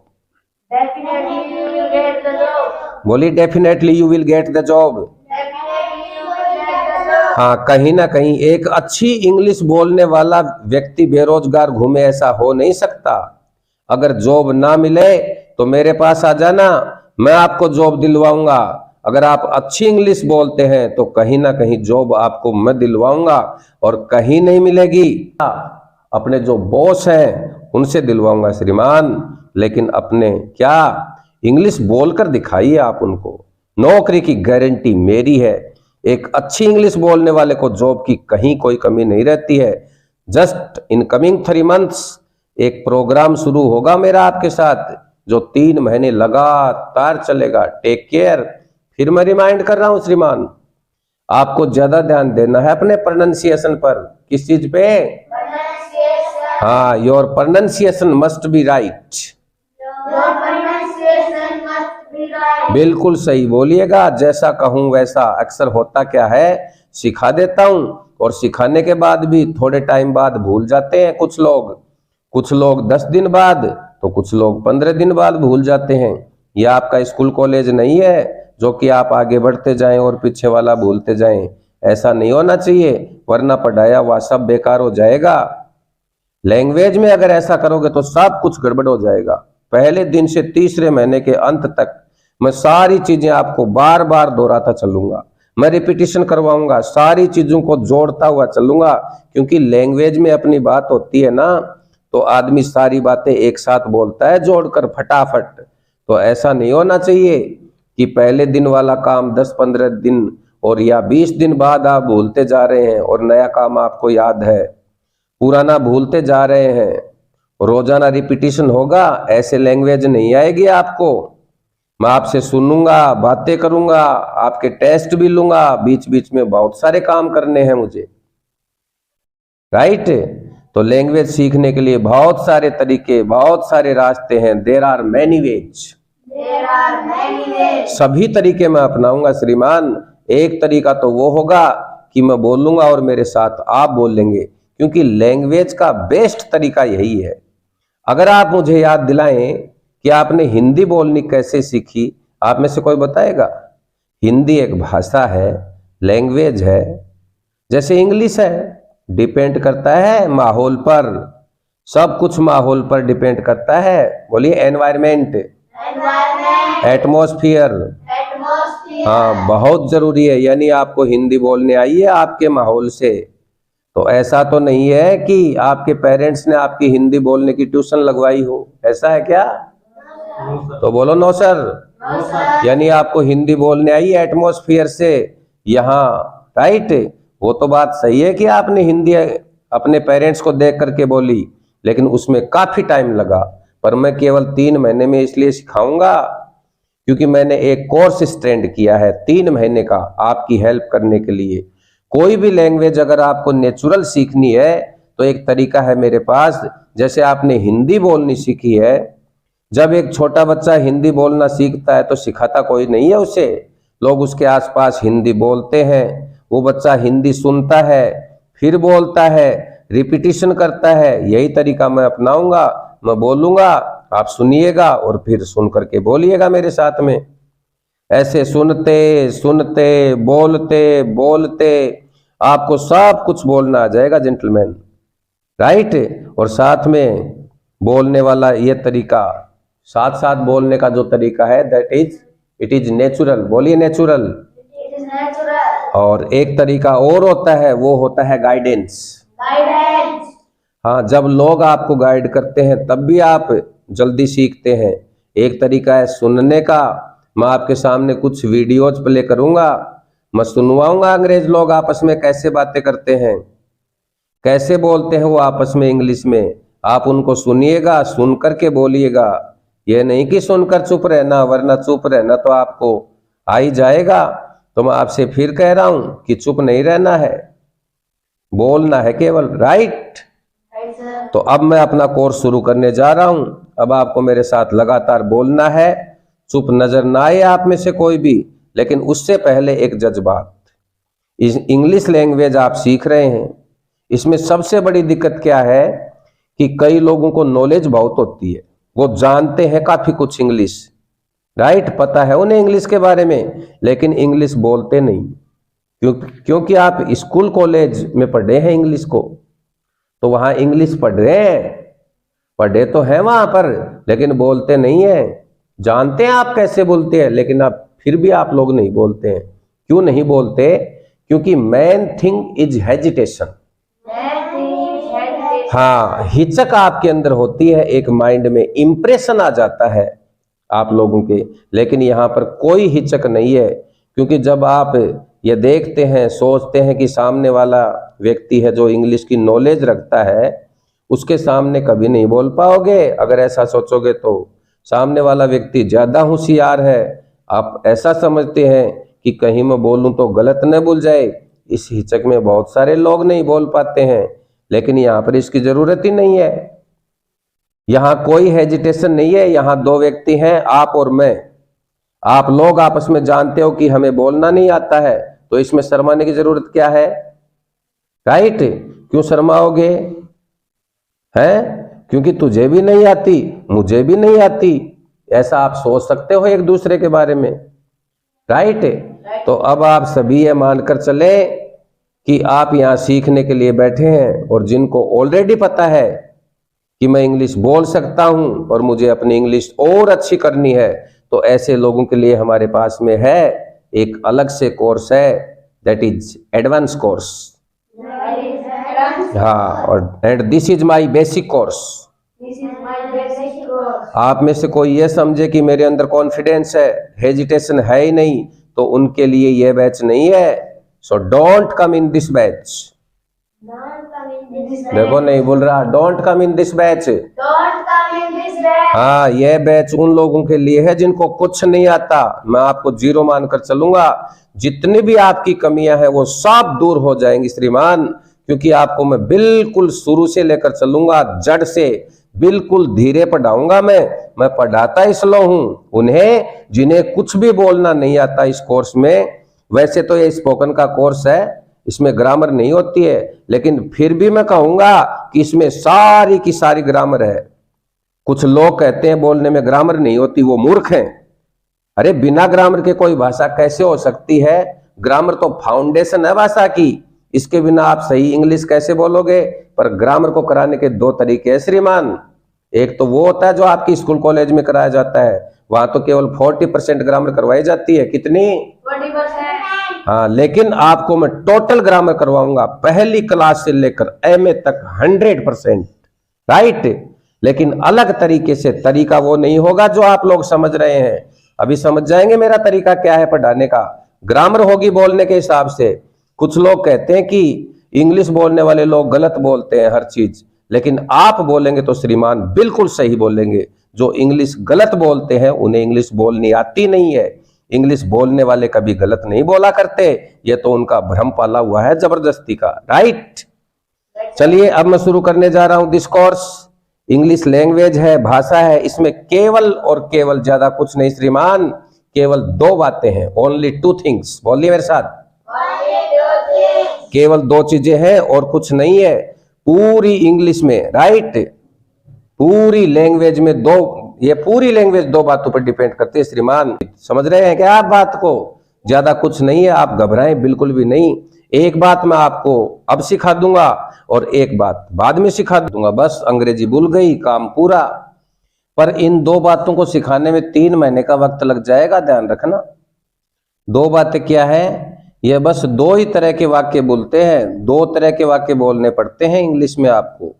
Definitely you will get the job. बोलिए definitely you will get the job. Definitely you will get the job. हाँ, कहीं ना कहीं एक अच्छी इंग्लिश बोलने वाला व्यक्ति बेरोजगार घूमे, ऐसा हो नहीं सकता। अगर जॉब ना मिले तो मेरे पास आ जाना, मैं आपको जॉब दिलवाऊंगा। अगर आप अच्छी इंग्लिश बोलते हैं तो कहीं ना कहीं जॉब आपको मैं दिलवाऊंगा, और कहीं नहीं मिलेगी। अपने जो बॉस हैं उनसे दिलवाऊंगा श्रीमान, लेकिन अपने क्या इंग्लिश बोलकर दिखाइए आप उनको। नौकरी की गारंटी मेरी है। एक अच्छी इंग्लिश बोलने वाले को जॉब की कहीं कोई कमी नहीं रहती है। जस्ट इन कमिंग 3 मंथ्स एक प्रोग्राम शुरू होगा मेरा आपके साथ, जो 3 महीने लगातार चलेगा। Take care. फिर मैं रिमाइंड कर रहा हूं श्रीमान, आपको ज्यादा ध्यान देना है अपने प्रोनाउंसिएशन पर। किस चीज पे? Pronunciation. हाँ, your pronunciation must be right. Your pronunciation must be right. बिल्कुल सही बोलिएगा, जैसा कहूं वैसा। अक्सर होता क्या है, सिखा देता हूं और सिखाने के बाद भी थोड़े टाइम बाद भूल जाते हैं कुछ लोग 10 दिन बाद, तो कुछ लोग 15 दिन बाद भूल जाते हैं। यह आपका स्कूल कॉलेज नहीं है जो कि आप आगे बढ़ते जाएं और पीछे वाला भूलते जाएं। ऐसा नहीं होना चाहिए, वरना पढ़ाया हुआ सब बेकार हो जाएगा। लैंग्वेज में अगर ऐसा करोगे तो सब कुछ गड़बड़ हो जाएगा। पहले दिन से तीसरे महीने के अंत तक मैं सारी चीजें आपको बार बार दोहराता चलूंगा, मैं रिपीटिशन करवाऊंगा, सारी चीजों को जोड़ता हुआ चलूंगा। क्योंकि लैंग्वेज में अपनी बात होती है ना, तो आदमी सारी बातें एक साथ बोलता है जोड़कर फटाफट। तो ऐसा नहीं होना चाहिए कि पहले दिन वाला काम 10-15 दिन और या 20 दिन बाद आप भूलते जा रहे हैं, और नया काम आपको याद है, पुराना भूलते जा रहे हैं। रोजाना रिपीटिशन होगा, ऐसे लैंग्वेज नहीं आएगी आपको। मैं आपसे सुनूंगा, बातें करूंगा, आपके टेस्ट भी लूंगा, बीच बीच में बहुत सारे काम करने हैं मुझे, राइट। तो लैंग्वेज सीखने के लिए बहुत सारे तरीके, बहुत सारे रास्ते हैं। There are many ways. There are many ways. सभी तरीके मैं अपनाऊंगा श्रीमान। एक तरीका तो वो होगा कि मैं बोलूंगा और मेरे साथ आप बोलेंगे, क्योंकि लैंग्वेज का बेस्ट तरीका यही है। अगर आप मुझे याद दिलाएं कि आपने हिंदी बोलनी कैसे सीखी, आप में से कोई बताएगा? हिंदी एक भाषा है, लैंग्वेज है, जैसे इंग्लिश है। डिपेंड करता है माहौल पर, सब कुछ माहौल पर डिपेंड करता है। बोलिए एनवायरमेंट, Environment. एटमॉस्फेयर। Atmosphere. हाँ, बहुत जरूरी है। यानी आपको हिंदी बोलने आई है आपके माहौल से। तो ऐसा तो नहीं है कि आपके पेरेंट्स ने आपकी हिंदी बोलने की ट्यूशन लगवाई हो, ऐसा है क्या? तो बोलो नो सर। No, sir. यानी आपको हिंदी बोलने आई है एटमॉस्फेयर से यहाँ, राइट। वो तो बात सही है कि आपने हिंदी अपने पेरेंट्स को देख करके बोली, लेकिन उसमें काफी टाइम लगा। पर मैं केवल 3 महीने में इसलिए सिखाऊंगा क्योंकि मैंने एक कोर्स स्टैंड किया है 3 महीने का आपकी हेल्प करने के लिए। कोई भी लैंग्वेज अगर आपको नेचुरल सीखनी है तो एक तरीका है मेरे पास। जैसे आपने हिंदी बोलनी सीखी है, जब एक छोटा बच्चा हिंदी बोलना सीखता है तो सिखाता कोई नहीं है उसे, लोग उसके आसपास हिंदी बोलते हैं, वो बच्चा हिंदी सुनता है, फिर बोलता है, रिपीटिशन करता है। यही तरीका मैं अपनाऊंगा। मैं बोलूंगा, आप सुनिएगा और फिर सुन करके बोलिएगा मेरे साथ में। ऐसे सुनते सुनते बोलते बोलते आपको सब कुछ बोलना आ जाएगा जेंटलमैन, राइट। और साथ में बोलने वाला ये तरीका, साथ साथ बोलने का जो तरीका है, that is it is natural. बोलिए नेचुरल। It is natural. और एक तरीका और होता है, वो होता है गाइडेंस। Guidance. हाँ, जब लोग आपको गाइड करते हैं तब भी आप जल्दी सीखते हैं। एक तरीका है सुनने का। मैं आपके सामने कुछ वीडियोज प्ले करूंगा, मैं सुनवाऊंगा अंग्रेज लोग आपस में कैसे बातें करते हैं, कैसे बोलते हैं वो आपस में इंग्लिश में। आप उनको सुनिएगा, सुन करके बोलिएगा। ये नहीं कि सुनकर चुप रहना, वरना चुप रहना तो आपको आ ही जाएगा। तो मैं आपसे फिर कह रहा हूं कि चुप नहीं रहना है, बोलना है केवल, राइट। Right, sir. तो अब मैं अपना कोर्स शुरू करने जा रहा हूं। अब आपको मेरे साथ लगातार बोलना है, चुप नजर ना आए आप में से कोई भी। लेकिन उससे पहले एक जज्बात, इस इंग्लिश लैंग्वेज आप सीख रहे हैं, इसमें सबसे बड़ी दिक्कत क्या है कि कई लोगों को नॉलेज बहुत होती है, वो जानते हैं काफी कुछ इंग्लिश, राइट, पता है उन्हें इंग्लिश के बारे में, लेकिन इंग्लिश बोलते नहीं। क्योंकि आप स्कूल कॉलेज में पढ़े हैं इंग्लिश को, तो वहां इंग्लिश पढ़ रहे हैं, पढ़े तो हैं वहां पर, लेकिन बोलते नहीं है। जानते हैं आप कैसे बोलते हैं, लेकिन आप फिर भी आप लोग नहीं बोलते हैं। क्यों नहीं बोलते? क्योंकि मेन थिंग इज हेजिटेशन। हाँ, हिचक आपके अंदर होती है, एक माइंड में इंप्रेशन आ जाता है आप लोगों के। लेकिन यहाँ पर कोई हिचक नहीं है, क्योंकि जब आप ये देखते हैं, सोचते हैं कि सामने वाला व्यक्ति है जो इंग्लिश की नॉलेज रखता है, उसके सामने कभी नहीं बोल पाओगे। अगर ऐसा सोचोगे तो सामने वाला व्यक्ति ज्यादा होशियार है, आप ऐसा समझते हैं कि कहीं मैं बोलूं तो गलत न बोल जाए। इस हिचक में बहुत सारे लोग नहीं बोल पाते हैं, लेकिन यहाँ पर इसकी जरूरत ही नहीं है। यहाँ कोई हेजिटेशन नहीं है। यहाँ दो व्यक्ति हैं, आप और मैं। आप लोग आपस में जानते हो कि हमें बोलना नहीं आता है, तो इसमें शर्माने की जरूरत क्या है, राइट। क्यों शर्माओगे? है क्योंकि तुझे भी नहीं आती, मुझे भी नहीं आती, ऐसा आप सोच सकते हो एक दूसरे के बारे में, राइट। तो अब आप सभी ये मानकर चले कि आप यहाँ सीखने के लिए बैठे हैं, और जिनको ऑलरेडी पता है कि मैं इंग्लिश बोल सकता हूं और मुझे अपनी इंग्लिश और अच्छी करनी है, तो ऐसे लोगों के लिए हमारे पास में है एक अलग से कोर्स है, दैट इज एडवांस कोर्स। हाँ, और and this is my basic course. आप में से कोई ये समझे कि मेरे अंदर कॉन्फिडेंस है, हेजिटेशन है ही नहीं, तो उनके लिए ये बैच नहीं है। So don't come in this batch. देखो नहीं बोल रहा, don't come in this batch. हाँ, ये बैच उन लोगों के लिए है जिनको कुछ नहीं आता। मैं आपको जीरो मानकर चलूंगा। जितनी भी आपकी कमियां हैं वो सब दूर हो जाएंगी श्रीमान, क्योंकि आपको मैं बिल्कुल शुरू से लेकर चलूंगा, जड़ से, बिल्कुल धीरे पढ़ाऊंगा। मैं पढ़ाता इसलिए हूं उन्हें जिन्हें कुछ भी बोलना नहीं आता इस कोर्स में। वैसे तो ये स्पोकन का कोर्स है, इसमें ग्रामर नहीं होती है, लेकिन फिर भी मैं कहूंगा कि इसमें सारी की सारी ग्रामर है। कुछ लोग कहते हैं बोलने में ग्रामर नहीं होती, वो मूर्ख हैं। अरे बिना ग्रामर के कोई भाषा कैसे हो सकती है? ग्रामर तो फाउंडेशन है भाषा की, इसके बिना आप सही इंग्लिश कैसे बोलोगे? पर ग्रामर को कराने के दो तरीके हैं श्रीमान। एक तो वो होता है जो आपकी स्कूल कॉलेज में कराया जाता है, वहां तो केवल 40% ग्रामर करवाई जाती है। कितनी? 40%। हाँ, लेकिन आपको मैं टोटल ग्रामर करवाऊंगा, पहली क्लास से लेकर एमए तक 100%, राइट। लेकिन अलग तरीके से, तरीका वो नहीं होगा जो आप लोग समझ रहे हैं। अभी समझ जाएंगे मेरा तरीका क्या है पढ़ाने का। ग्रामर होगी बोलने के हिसाब से। कुछ लोग कहते हैं कि इंग्लिश बोलने वाले लोग गलत बोलते हैं हर चीज, लेकिन आप बोलेंगे तो श्रीमान बिल्कुल सही बोलेंगे। जो इंग्लिश गलत बोलते हैं उन्हें इंग्लिश बोलनी आती नहीं है। इंग्लिश बोलने वाले कभी गलत नहीं बोला करते, ये तो उनका भ्रम पाला हुआ है जबरदस्ती का, राइट। चलिए अब मैं शुरू करने जा रहा हूं दिस कोर्स। इंग्लिश लैंग्वेज है, भाषा है, इसमें केवल और केवल, ज्यादा कुछ नहीं श्रीमान, केवल दो बातें हैं, ओनली 2 थिंग्स। बोलिए मेरे साथ, केवल दो चीजें हैं और कुछ नहीं है पूरी इंग्लिश में, राइट। पूरी लैंग्वेज में ये पूरी लैंग्वेज दो बातों पर डिपेंड करती है श्रीमान। समझ रहे हैं क्या आप बात को? ज्यादा कुछ नहीं है, आप घबराएं बिल्कुल भी नहीं। एक बात मैं आपको अब सिखा दूंगा और एक बात बाद में सिखा दूंगा, बस अंग्रेजी भूल गई, काम पूरा। पर इन दो बातों को सिखाने में 3 महीने का वक्त लग जाएगा, ध्यान रखना। दो बातें क्या है? ये बस 2 ही तरह के वाक्य बोलते हैं, 2 तरह के वाक्य बोलने पड़ते हैं इंग्लिश में आपको।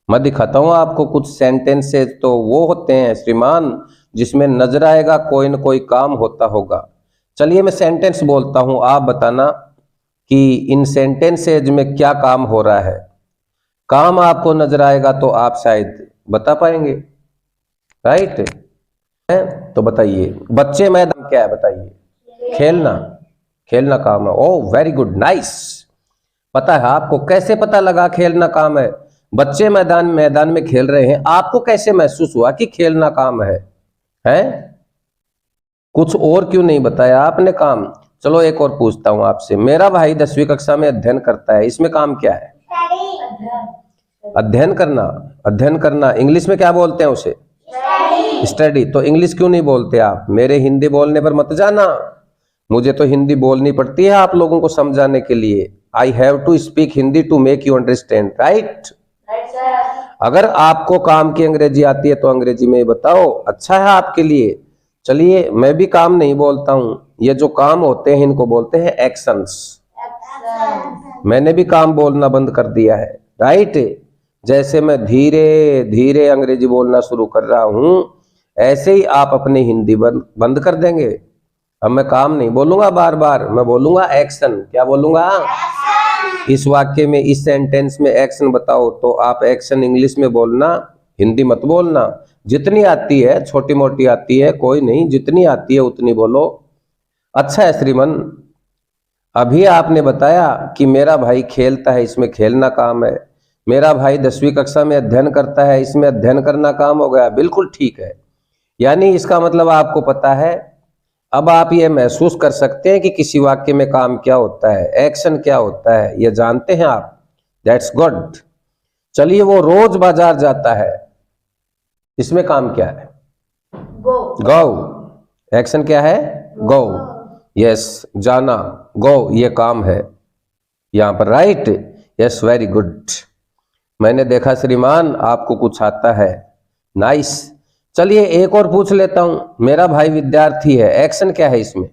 मैं दिखाता हूं आपको कुछ सेंटेंसेस, तो वो होते हैं श्रीमान जिसमें नजर आएगा कोई न कोई काम होता होगा। चलिए मैं सेंटेंस बोलता हूं, आप बताना कि इन सेंटेंसेज में क्या काम हो रहा है। काम आपको नजर आएगा तो आप शायद बता पाएंगे, राइट है? तो बताइए, बच्चे मैदान क्या है बताइए? खेलना, खेलना काम है। Oh very good, nice. पता है आपको? कैसे पता लगा खेलना काम है? बच्चे मैदान में खेल रहे हैं, आपको कैसे महसूस हुआ कि खेलना काम है? कुछ और क्यों नहीं बताया आपने काम? चलो एक और पूछता हूं आपसे, मेरा भाई 10वीं कक्षा में अध्ययन करता है, इसमें काम क्या है? अध्ययन करना। अध्ययन करना इंग्लिश में क्या बोलते हैं उसे? स्टडी। तो इंग्लिश क्यों नहीं बोलते आप? मेरे हिंदी बोलने पर मत जाना, मुझे तो हिंदी बोलनी पड़ती है आप लोगों को समझाने के लिए। I have to speak Hindi to make you understand, right? अगर आपको काम की अंग्रेजी आती है तो अंग्रेजी में बताओ, अच्छा है आपके लिए। चलिए मैं भी काम नहीं बोलता हूं, ये जो काम होते हैं इनको बोलते हैं एक्शंस। मैंने भी काम बोलना बंद कर दिया है, राइट? जैसे मैं धीरे धीरे अंग्रेजी बोलना शुरू कर रहा हूं, ऐसे ही आप अपनी हिंदी बंद कर देंगे। अब मैं काम नहीं बोलूंगा बार बार, मैं बोलूंगा एक्शन। क्या बोलूंगा? इस वाक्य में, इस सेंटेंस में एक्शन बताओ, तो आप एक्शन इंग्लिश में बोलना, हिंदी मत बोलना। जितनी आती है, छोटी मोटी आती है कोई नहीं, जितनी आती है उतनी बोलो। अच्छा है श्रीमन, अभी आपने बताया कि मेरा भाई खेलता है, इसमें खेलना काम है। मेरा भाई 10वीं कक्षा में अध्ययन करता है, इसमें अध्ययन करना काम हो गया। बिल्कुल ठीक है, यानी इसका मतलब आपको पता है। अब आप ये महसूस कर सकते हैं कि किसी वाक्य में काम क्या होता है, एक्शन क्या होता है, ये जानते हैं आप। That's good. चलिए, वो रोज बाजार जाता है, इसमें काम क्या है? गो। एक्शन क्या है? गो। यस, जाना, गो, ये काम है यहां पर, राइट? Yes, very good. मैंने देखा श्रीमान आपको कुछ आता है, नाइस। चलिए एक और पूछ लेता हूं, मेरा भाई विद्यार्थी है, एक्शन क्या है इसमें?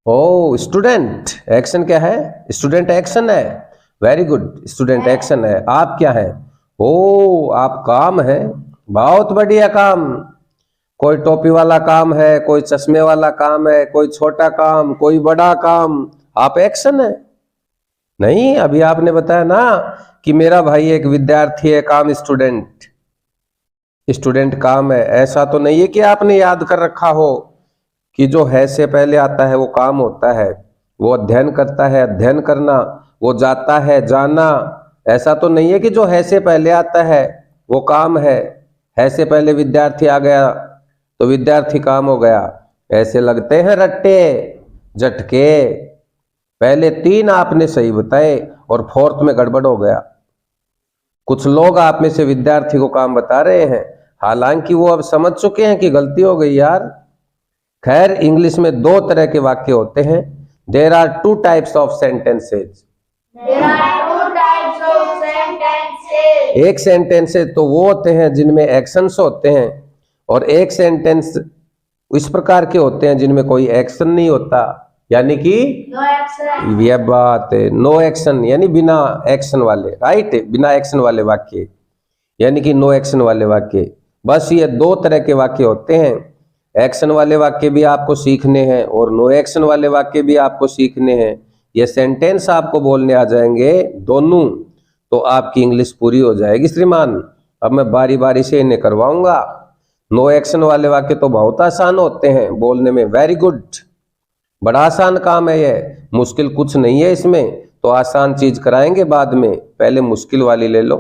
ओ स्टूडेंट। एक्शन क्या है? स्टूडेंट एक्शन है। वेरी गुड, स्टूडेंट एक्शन है। आप क्या है? ओ आप काम है, बहुत बढ़िया काम। कोई टोपी वाला काम है, कोई चश्मे वाला काम है, कोई छोटा काम, कोई बड़ा काम, आप एक्शन है। नहीं, अभी आपने बताया ना कि मेरा भाई एक विद्यार्थी है, काम स्टूडेंट। स्टूडेंट काम है, ऐसा तो नहीं है कि आपने याद कर रखा हो कि जो है से पहले आता है वो काम होता है। वो अध्ययन करता है, अध्ययन करना। वो जाता है, जाना। ऐसा तो नहीं है कि जो है से पहले आता है वो काम है से पहले विद्यार्थी आ गया तो विद्यार्थी काम हो गया। ऐसे लगते हैं रट्टे झटके। पहले 3 आपने सही बताए और 4th में गड़बड़ हो गया। कुछ लोग आप में से विद्यार्थी को काम बता रहे हैं, हालांकि वो अब समझ चुके हैं कि गलती हो गई यार। खैर, इंग्लिश में 2 तरह के वाक्य होते हैं। There are 2 types of sentences. एक सेंटेंसेज तो वो होते हैं जिनमें एक्शंस होते हैं, और एक सेंटेंस इस प्रकार के होते हैं जिनमें कोई एक्शन नहीं होता, यानी कि यह बात है, नो एक्शन, यानी बिना एक्शन वाले, राइट? बिना एक्शन वाले वाक्य, यानी कि नो एक्शन वाले वाक्य। बस ये 2 तरह के वाक्य होते हैं। एक्शन वाले वाक्य भी आपको सीखने हैं और नो एक्शन वाले वाक्य भी आपको सीखने हैं। ये सेंटेंस आपको बोलने आ जाएंगे दोनों, तो आपकी इंग्लिश पूरी हो जाएगी श्रीमान। अब मैं बारी बारी से इन्हें करवाऊंगा। नो एक्शन वाले वाक्य तो बहुत आसान होते हैं बोलने में। वेरी गुड, बड़ा आसान काम है ये, मुश्किल कुछ नहीं है इसमें। तो आसान चीज कराएंगे बाद में, पहले मुश्किल वाली ले लो,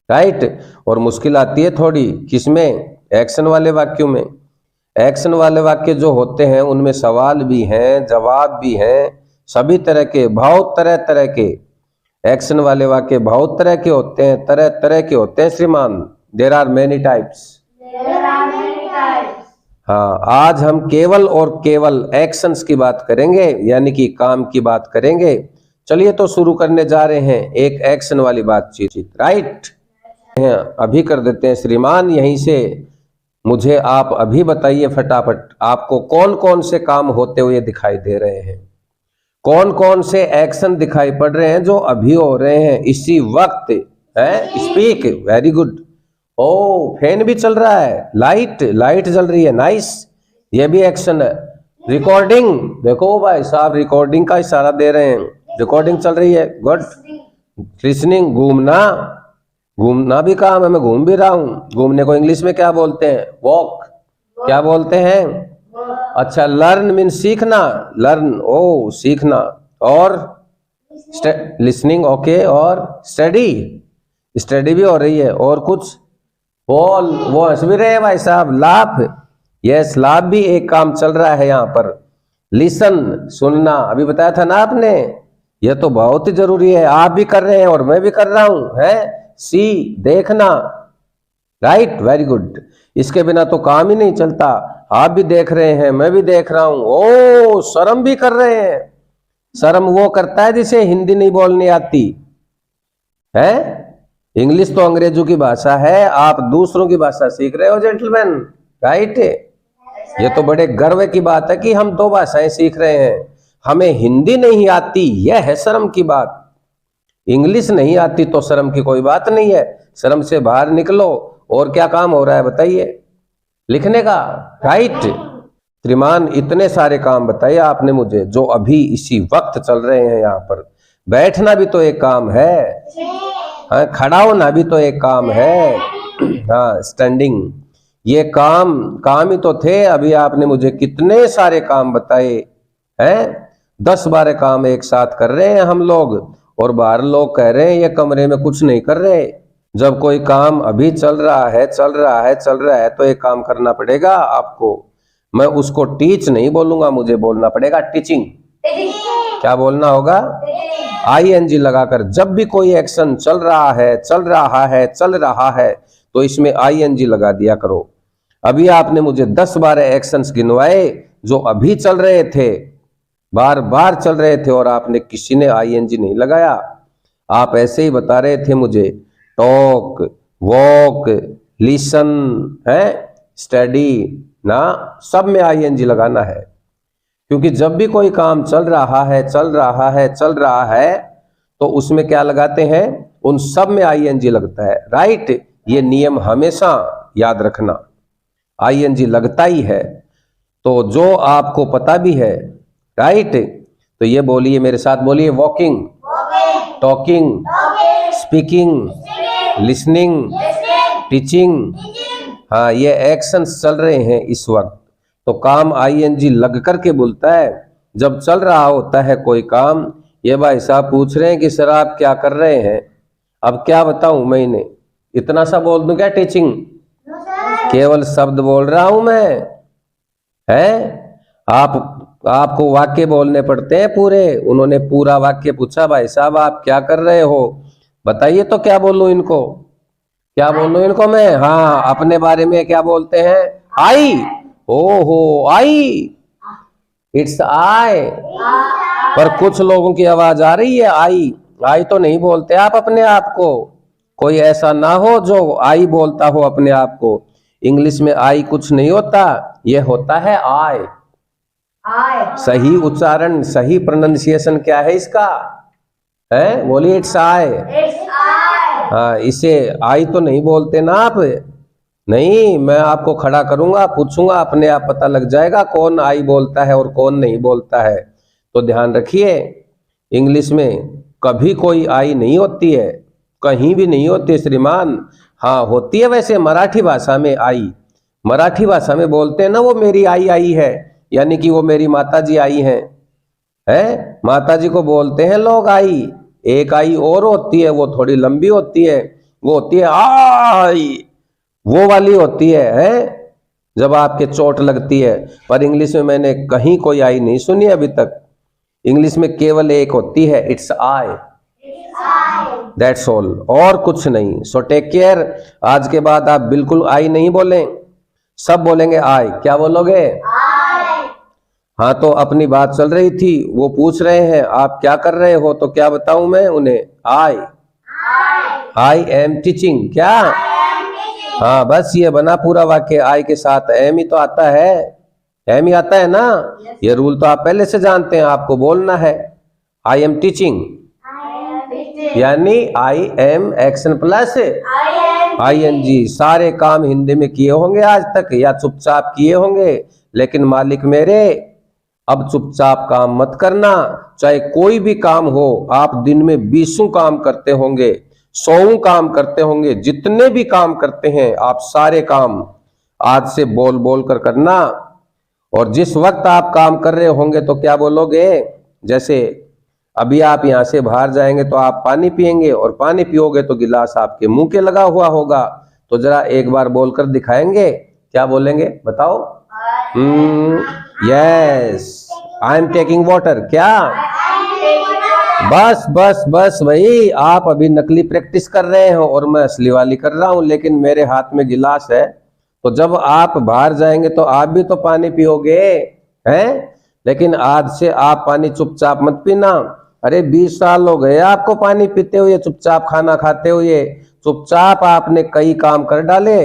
राइट? और मुश्किल आती है थोड़ी किसमें? एक्शन वाले वाक्यों में। एक्शन वाले वाक्य जो होते हैं उनमें सवाल भी हैं, जवाब भी हैं, सभी तरह के, बहुत तरह तरह के एक्शन वाले वाक्य बहुत तरह के होते हैं, तरह तरह के होते हैं श्रीमान। There are many types. There are many types. हाँ, आज हम केवल और केवल एक्शंस की बात करेंगे, यानी कि काम की बात करेंगे। चलिए तो शुरू करने जा रहे हैं एक एक्शन वाली बातचीत, राइट? अभी कर देते हैं श्रीमान यहीं से। मुझे आप अभी बताइए फटाफट, आपको कौन कौन से काम होते हुए दिखाई दे रहे हैं, कौन कौन से एक्शन दिखाई पड़ रहे हैं जो अभी हो रहे हैं इसी वक्त, है? Speak, very good. ओ, फैन भी चल रहा है, लाइट जल रही है, नाइस, ये भी एक्शन है। रिकॉर्डिंग, देखो भाई साहब रिकॉर्डिंग का इशारा दे रहे हैं, रिकॉर्डिंग चल रही है, गुड। लिसनिंग, घूमना भी काम है, मैं घूम भी रहा हूं। घूमने को इंग्लिश में क्या बोलते हैं? वॉक। क्या बोलते हैं? अच्छा, लर्न मीन सीखना, लर्न, ओ सीखना। और लिसनिंग, ओके। और स्टडी भी हो रही है। और कुछ? बॉल, वो हंस भी रहे हैं भाई साहब। लाफ, यस, लाफ भी एक काम चल रहा है यहाँ पर। लिसन, सुनना, अभी बताया था ना आपने, यह तो बहुत ही जरूरी है। आप भी कर रहे हैं और मैं भी कर रहा हूं, है? सी, देखना, राइट, वेरी गुड। इसके बिना तो काम ही नहीं चलता। आप भी देख रहे हैं, मैं भी देख रहा हूं। ओ, शर्म भी कर रहे हैं। शर्म वो करता है जिसे हिंदी नहीं बोलनी आती है। इंग्लिश तो अंग्रेजों की भाषा है, आप दूसरों की भाषा सीख रहे हो जेंटलमैन, राइट? ये तो बड़े गर्व की बात है कि हम दो भाषाएं सीख रहे हैं। हमें हिंदी नहीं आती, यह है शर्म की बात। इंग्लिश नहीं आती तो शर्म की कोई बात नहीं है। शर्म से बाहर निकलो। और क्या काम हो रहा है बताइए? लिखने का, राइट? श्रीमान इतने सारे काम बताइए आपने मुझे जो अभी इसी वक्त चल रहे हैं यहाँ पर। बैठना भी तो एक काम है, हाँ, खड़ा होना भी तो एक काम है, हाँ, स्टैंडिंग। ये काम ही तो थे। अभी आपने मुझे कितने सारे काम बताए हैं, 10-12 काम एक साथ कर रहे हैं हम लोग, और बाहर लोग कह रहे हैं ये कमरे में कुछ नहीं कर रहे। जब कोई काम अभी चल रहा है तो एक काम करना पड़ेगा आपको। मैं उसको टीच नहीं बोलूंगा, मुझे बोलना पड़ेगा टीचिंग। क्या बोलना होगा? ING लगाकर। जब भी कोई एक्शन चल रहा है तो इसमें ING लगा दिया करो। अभी आपने मुझे 10-12 एक्शंस गिनवाए जो अभी चल रहे थे, बार बार चल रहे थे, और आपने किसी ने ING नहीं लगाया। आप ऐसे ही बता रहे थे मुझे, टॉक, वॉक, लिसन, है, स्टडी, ना, सब में ING लगाना है। क्योंकि जब भी कोई काम चल रहा है तो उसमें क्या लगाते हैं? उन सब में ING लगता है, राइट? ये नियम हमेशा याद रखना, ING लगता ही है। तो जो आपको पता भी है, राइट? तो ये बोलिए, मेरे साथ बोलिए, walking, talking, speaking, listening, teaching. हाँ, ये एक्शंस चल रहे हैं इस वक्त। तो काम ING लग करके बोलता है जब चल रहा होता है कोई काम। ये भाई साहब पूछ रहे हैं कि सर आप क्या कर रहे हैं? अब क्या बताऊं मैं इन्हें? इतना सा बोल दूं क्या टीचिंग? केवल शब्द बोल रहा हूं मैं, है? आपको वाक्य बोलने पड़ते हैं पूरे। उन्होंने पूरा वाक्य पूछा, भाई साहब आप क्या कर रहे हो, बताइए। तो क्या बोलूं इनको, क्या बोलूं इनको मैं? हाँ, अपने बारे में क्या बोलते हैं? आई। ओहो, आई, इट्स आई। पर कुछ लोगों की आवाज आ रही है आई तो नहीं बोलते आप अपने आप को। कोई ऐसा ना हो जो आई बोलता हो अपने आप को। इंग्लिश में आई कुछ नहीं होता, यह होता है आई। सही उच्चारण, सही प्रोनाउंसिएशन क्या है इसका? है, बोलिए, इट्स आई। हाँ, इसे आई तो नहीं बोलते ना आप। नहीं, मैं आपको खड़ा करूंगा, पूछूंगा, अपने आप पता लग जाएगा कौन आई बोलता है और कौन नहीं बोलता है। तो ध्यान रखिए, इंग्लिश में कभी कोई आई नहीं होती है, कहीं भी नहीं होती श्रीमान। हाँ, होती है वैसे मराठी भाषा में आई। मराठी भाषा में बोलते हैं ना, वो मेरी आई है, यानी कि वो मेरी माता जी आई हैं, है? माता जी को बोलते हैं लोग आई। एक आई और होती है, वो थोड़ी लंबी होती है, वो होती है आई, वो वाली होती है जब आपके चोट लगती है। पर इंग्लिश में मैंने कहीं कोई आई नहीं सुनी अभी तक। इंग्लिश में केवल एक होती है, इट्स आई, दैट्स ऑल, और कुछ नहीं। So take care. आज के बाद आप बिल्कुल आई नहीं बोलें, सब बोलेंगे आई। क्या बोलोगे? हाँ, तो अपनी बात चल रही थी, वो पूछ रहे हैं आप क्या कर रहे हो, तो क्या बताऊं मैं उन्हें? I am teaching. क्या? हाँ, बस ये बना पूरा वाक्य। आई के साथ एम ही तो आता है, एम ही आता है ना। ये रूल तो आप पहले से जानते हैं, आपको बोलना है आई एम टीचिंग, यानी आई एम एक्शन प्लस ING। सारे काम हिंदी में किए होंगे आज तक, या चुपचाप किए होंगे, लेकिन मालिक मेरे अब चुपचाप काम मत करना। चाहे कोई भी काम हो, आप दिन में 20 काम करते होंगे, 100 काम करते होंगे, जितने भी काम करते हैं आप सारे काम आज से बोल बोल कर करना। और जिस वक्त आप काम कर रहे होंगे तो क्या बोलोगे? जैसे अभी आप यहाँ से बाहर जाएंगे तो आप पानी पिएंगे, और पानी पियोगे तो गिलास आपके मुंह के लगा हुआ होगा, तो जरा एक बार बोलकर दिखाएंगे, क्या बोलेंगे बताओ? Yes, I am taking water. क्या? बस बस बस भाई, आप अभी नकली प्रैक्टिस कर रहे हो और मैं असली वाली कर रहा हूं, लेकिन मेरे हाथ में गिलास है, तो जब आप बाहर जाएंगे तो आप भी तो पानी पियोगे, हैं? लेकिन आज से आप पानी चुपचाप मत पीना। अरे 20 साल हो गए आपको पानी पीते हुए, चुपचाप खाना खाते हुए, चुपचाप आपने कई काम कर डाले।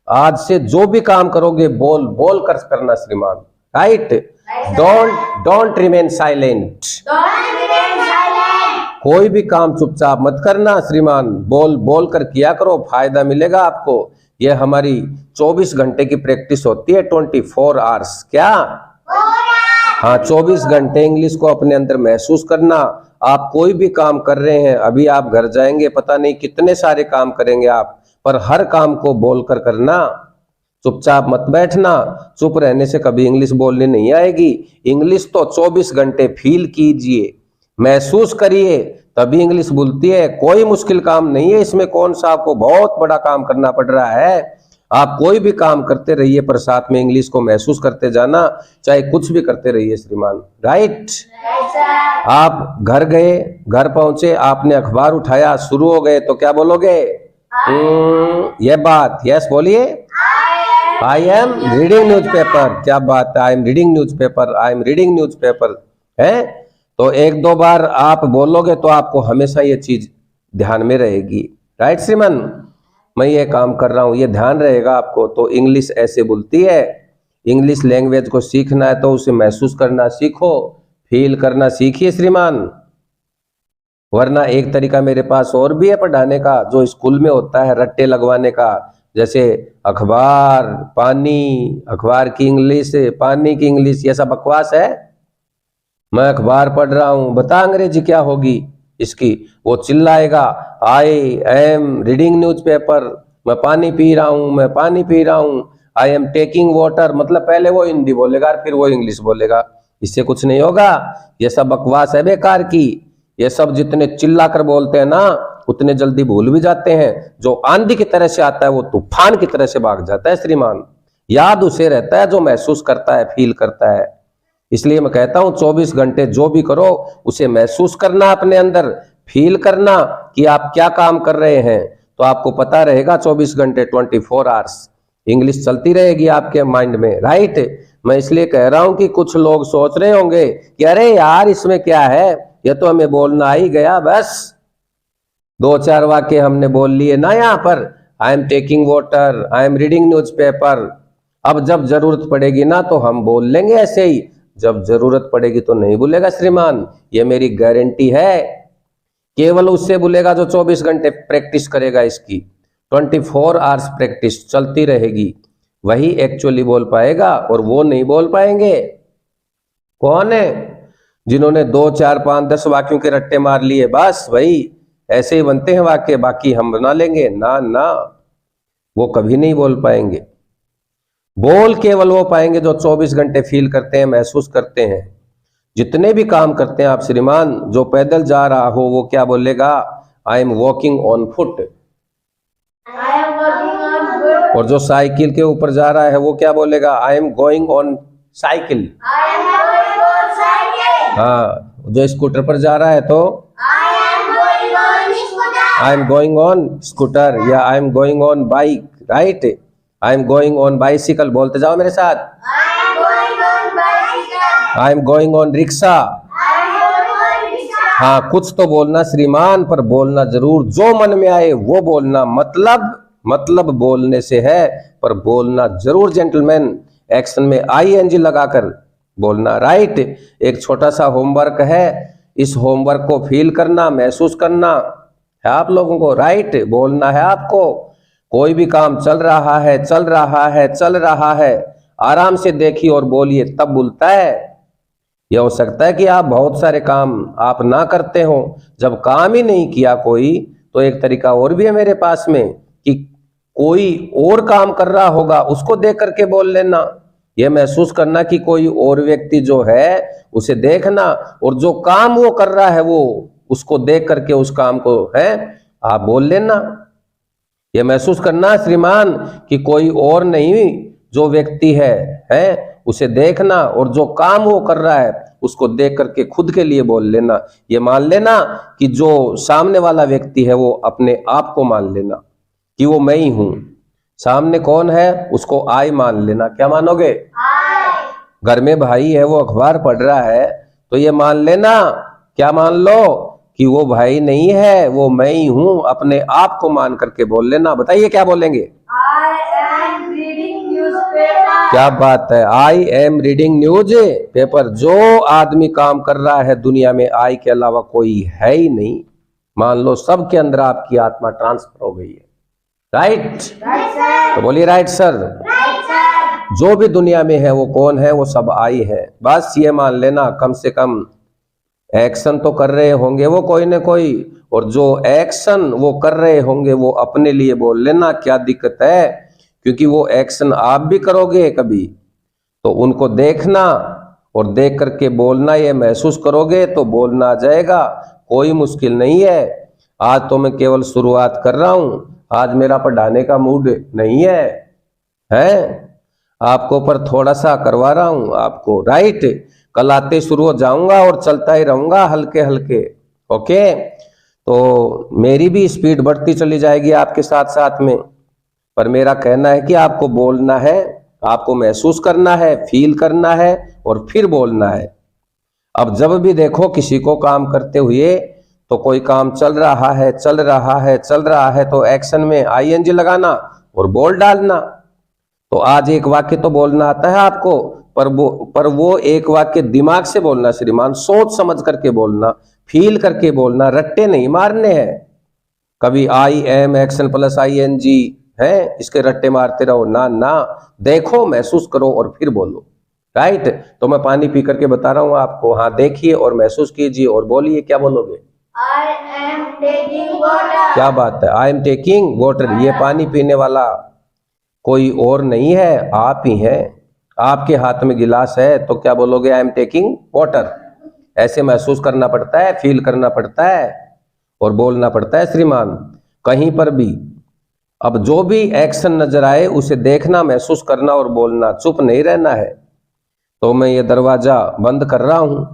आज से जो भी काम करोगे बोल बोल कर करना श्रीमान, राइट? Don't remain silent. कोई भी काम चुपचाप मत करना श्रीमान, बोल बोल कर किया करो, फायदा मिलेगा आपको। यह हमारी 24 घंटे की प्रैक्टिस होती है, 24 आवर्स। क्या? हाँ, 24 घंटे इंग्लिश को अपने अंदर महसूस करना। आप कोई भी काम कर रहे हैं, अभी आप घर जाएंगे पता नहीं कितने सारे काम करेंगे आप, पर हर काम को बोलकर करना, चुपचाप मत बैठना। चुप रहने से कभी इंग्लिश बोलने नहीं आएगी। इंग्लिश तो 24 घंटे फील कीजिए, महसूस करिए, तभी इंग्लिश बोलती है। कोई मुश्किल काम नहीं है इसमें, कौन सा आपको बहुत बड़ा काम करना पड़ रहा है। आप कोई भी काम करते रहिए, पर साथ में इंग्लिश को महसूस करते जाना, चाहे कुछ भी करते रहिए श्रीमान, राइट? आप घर गए, घर पहुंचे, आपने अखबार उठाया, शुरू हो गए, तो क्या बोलोगे? ये बात, यस बोलिए। I am reading newspaper. क्या बात है, I am reading newspaper, I am reading newspaper, है? तो एक दो बार आप बोलोगे तो आपको हमेशा ये चीज ध्यान में रहेगी, राइट श्रीमान? मैं ये काम कर रहा हूं, ये ध्यान रहेगा आपको। तो इंग्लिश ऐसे बोलती है। इंग्लिश लैंग्वेज को सीखना है तो उसे महसूस करना सीखो, फील करना सीखिए श्रीमान। वरना एक तरीका मेरे पास और भी है पढ़ाने का, जो स्कूल में होता है रट्टे लगवाने का, जैसे अखबार, पानी, अखबार की इंग्लिश, पानी की इंग्लिश, ये सब बकवास है। मैं अखबार पढ़ रहा हूं, बता अंग्रेजी क्या होगी इसकी? वो चिल्लाएगा आई एम रीडिंग न्यूज़पेपर, मैं पानी पी रहा हूं, मैं पानी पी रहा हूं, आई एम टेकिंग वाटर, मतलब पहले वो हिंदी बोलेगा फिर वो इंग्लिश बोलेगा। इससे कुछ नहीं होगा, ये सब बकवास है बेकार की। ये सब जितने चिल्ला कर बोलते हैं ना, उतने जल्दी भूल भी जाते हैं। जो आंधी की तरह से आता है वो तूफान की तरह से भाग जाता है श्रीमान। याद उसे रहता है जो महसूस करता है, फील करता है। इसलिए मैं कहता हूं 24 घंटे जो भी करो उसे महसूस करना, अपने अंदर फील करना कि आप क्या काम कर रहे हैं, तो आपको पता रहेगा 24 घंटे 24 आवर्स इंग्लिश चलती रहेगी आपके माइंड में, राइट? मैं इसलिए कह रहा हूं कि कुछ लोग सोच रहे होंगे कि अरे यार इसमें क्या है, ये तो हमें बोलना ही गया, बस 2-4 वाक्य हमने बोल लिए ना यहाँ पर, I am taking water, I am reading newspaper. अब जब जरूरत पड़ेगी ना तो हम बोल लेंगे ऐसे ही, जब जरूरत पड़ेगी तो नहीं भूलेगा श्रीमान, ये मेरी गारंटी है। केवल उससे भूलेगा जो 24 घंटे प्रैक्टिस करेगा, इसकी 24 आवर्स प्रैक्टिस चलती रहेगी, वही एक्चुअली बोल पाएगा। और वो नहीं बोल पाएंगे कौन है? जिन्होंने 2, 4, 5, 10 वाक्यों के रट्टे मार लिए, बस वही ऐसे ही बनते हैं वाक्य, बाकी हम बना लेंगे ना ना, वो कभी नहीं बोल पाएंगे। बोल केवल वो पाएंगे जो 24 घंटे फील करते हैं, महसूस करते हैं। जितने भी काम करते हैं आप श्रीमान, जो पैदल जा रहा हो वो क्या बोलेगा? I am walking on foot. और जो साइकिल के ऊपर जा रहा है वो क्या बोलेगा? आई एम गोइंग ऑन साइकिल। हाँ, जो स्कूटर पर जा रहा है तो I am going on scooter. I am going on scooter या I am going on bike, right. I am going on bicycle, बोलते जाओ मेरे साथ। I am going on bicycle. I am going on rickshaw. I am going on rickshaw. हाँ, कुछ तो बोलना श्रीमान, पर बोलना जरूर, जो मन में आए वो बोलना। मतलब बोलने से है, पर बोलना जरूर जेंटलमैन। एक्शन में आईएनजी लगाकर बोलना, राइट। एक छोटा सा होमवर्क है, इस होमवर्क को फील करना, महसूस करना है आप लोगों को, राइट। बोलना है आपको। कोई भी काम चल रहा है, आराम से देखिए और बोलिए, तब बोलता है। यह हो सकता है कि आप बहुत सारे काम आप ना करते हो, जब काम ही नहीं किया कोई, तो एक तरीका और भी है मेरे पास में कि कोई और काम कर रहा होगा, उसको देख करके बोल लेना। यह महसूस करना कि कोई और व्यक्ति जो है उसे देखना, और जो काम वो कर रहा है वो उसको देख करके उस काम को है आप बोल लेना। यह महसूस करना श्रीमान कि कोई और नहीं, जो व्यक्ति है उसे देखना, और जो काम वो कर रहा है उसको देख करके खुद के लिए बोल लेना। ये मान लेना कि जो सामने वाला व्यक्ति है वो अपने आप को मान लेना कि वो मैं ही हूं। सामने कौन है उसको आई मान लेना। क्या मानोगे? घर में भाई है, वो अखबार पढ़ रहा है, तो ये मान लेना, क्या मान लो कि वो भाई नहीं है, वो मैं ही हूं। अपने आप को मान करके बोल लेना। बताइए क्या बोलेंगे? I am reading newspaper. क्या बात है, I am reading news paper. जो आदमी काम कर रहा है दुनिया में, आई के अलावा कोई है ही नहीं। मान लो सबके अंदर आपकी आत्मा ट्रांसफर हो गई है, राइट। Right, sir. तो बोलिए राइट सर। Right, sir. जो भी दुनिया में है वो कौन है? वो सब आई है। बस ये मान लेना, कम से कम एक्शन तो कर रहे होंगे वो कोई न कोई, और जो एक्शन वो कर रहे होंगे वो अपने लिए बोल लेना। क्या दिक्कत है? क्योंकि वो एक्शन आप भी करोगे कभी, तो उनको देखना और देख करके बोलना। ये महसूस करोगे तो बोलना आ जाएगा, कोई मुश्किल नहीं है। आज तो मैं केवल शुरुआत कर रहा हूं, आज मेरा पढ़ाने का मूड नहीं है आपको, पर थोड़ा सा करवा रहा हूं आपको, राइट। कल आते शुरू हो जाऊंगा और चलता ही रहूंगा हल्के हल्के, ओके। तो मेरी भी स्पीड बढ़ती चली जाएगी आपके साथ साथ में, पर मेरा कहना है कि आपको बोलना है, आपको महसूस करना है, फील करना है और फिर बोलना है। अब जब भी देखो किसी को काम करते हुए, तो कोई काम चल रहा है तो एक्शन में आईएनजी लगाना और बोल डालना। तो आज एक वाक्य तो बोलना आता है आपको, पर वो एक वाक्य दिमाग से बोलना श्रीमान, सोच समझ करके बोलना, फील करके बोलना, रट्टे नहीं मारने हैं। कभी I am action plus ING है, इसके रट्टे मारते रहो ना। देखो, महसूस करो और फिर बोलो, राइट। तो मैं पानी पी करके बता रहा हूं आपको, हाँ देखिए और महसूस कीजिए और बोलिए। क्या बोलोगे? I am taking water. क्या बात है, आई एम टेकिंग वाटर। ये पानी पीने वाला कोई और नहीं है, आप ही हैं। आपके हाथ में गिलास है तो क्या बोलोगे? I am taking water. ऐसे महसूस करना पड़ता है, फील करना पड़ता है और बोलना पड़ता है श्रीमान, कहीं पर भी। अब जो भी एक्शन नजर आए उसे देखना, महसूस करना और बोलना, चुप नहीं रहना है। तो मैं ये दरवाजा बंद कर रहा हूं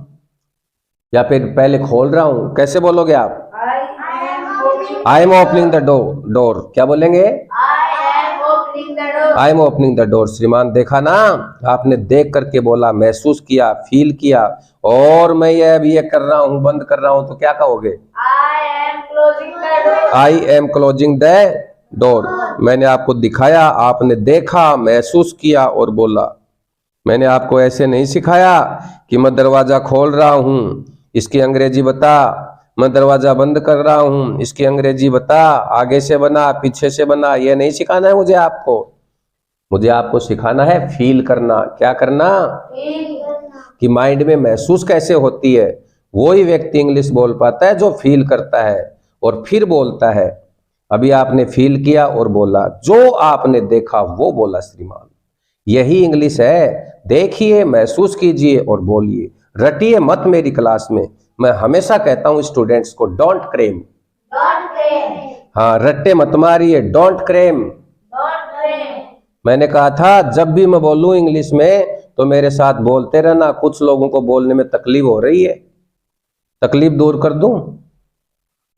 या फिर पहले खोल रहा हूं, कैसे बोलोगे आप? I am opening the door. क्या बोलेंगे? I am opening the door. श्रीमान देखा ना, आपने देख करके बोला, महसूस किया, फील किया। और मैं ये अब ये कर रहा हूं, बंद कर रहा हूं, तो क्या कहोगे? I am closing the door. मैंने आपको दिखाया, आपने देखा, महसूस किया और बोला। मैंने आपको ऐसे नहीं सिखाया कि मैं दरवाजा खोल रहा हूं, इसकी अंग्रेजी बता, मैं दरवाजा बंद कर रहा हूं, इसकी अंग्रेजी बता, आगे से बना पीछे से बना। ये नहीं सिखाना है मुझे आपको सिखाना है फील करना। क्या करना? कि माइंड में महसूस कैसे होती है। वही व्यक्ति इंग्लिश बोल पाता है जो फील करता है और फिर बोलता है। अभी आपने फील किया और बोला, जो आपने देखा वो बोला श्रीमान। यही इंग्लिश है। देखिए, महसूस कीजिए और बोलिए। रटिए मत मेरी क्लास में। मैं हमेशा कहता हूं स्टूडेंट्स को, डोंट क्रेम। हाँ, रट्टे मत मारिए, डोंट क्रेम। मैंने कहा था जब भी मैं बोलूं इंग्लिश में तो मेरे साथ बोलते रहना। कुछ लोगों को बोलने में तकलीफ हो रही है, तकलीफ दूर कर दूं?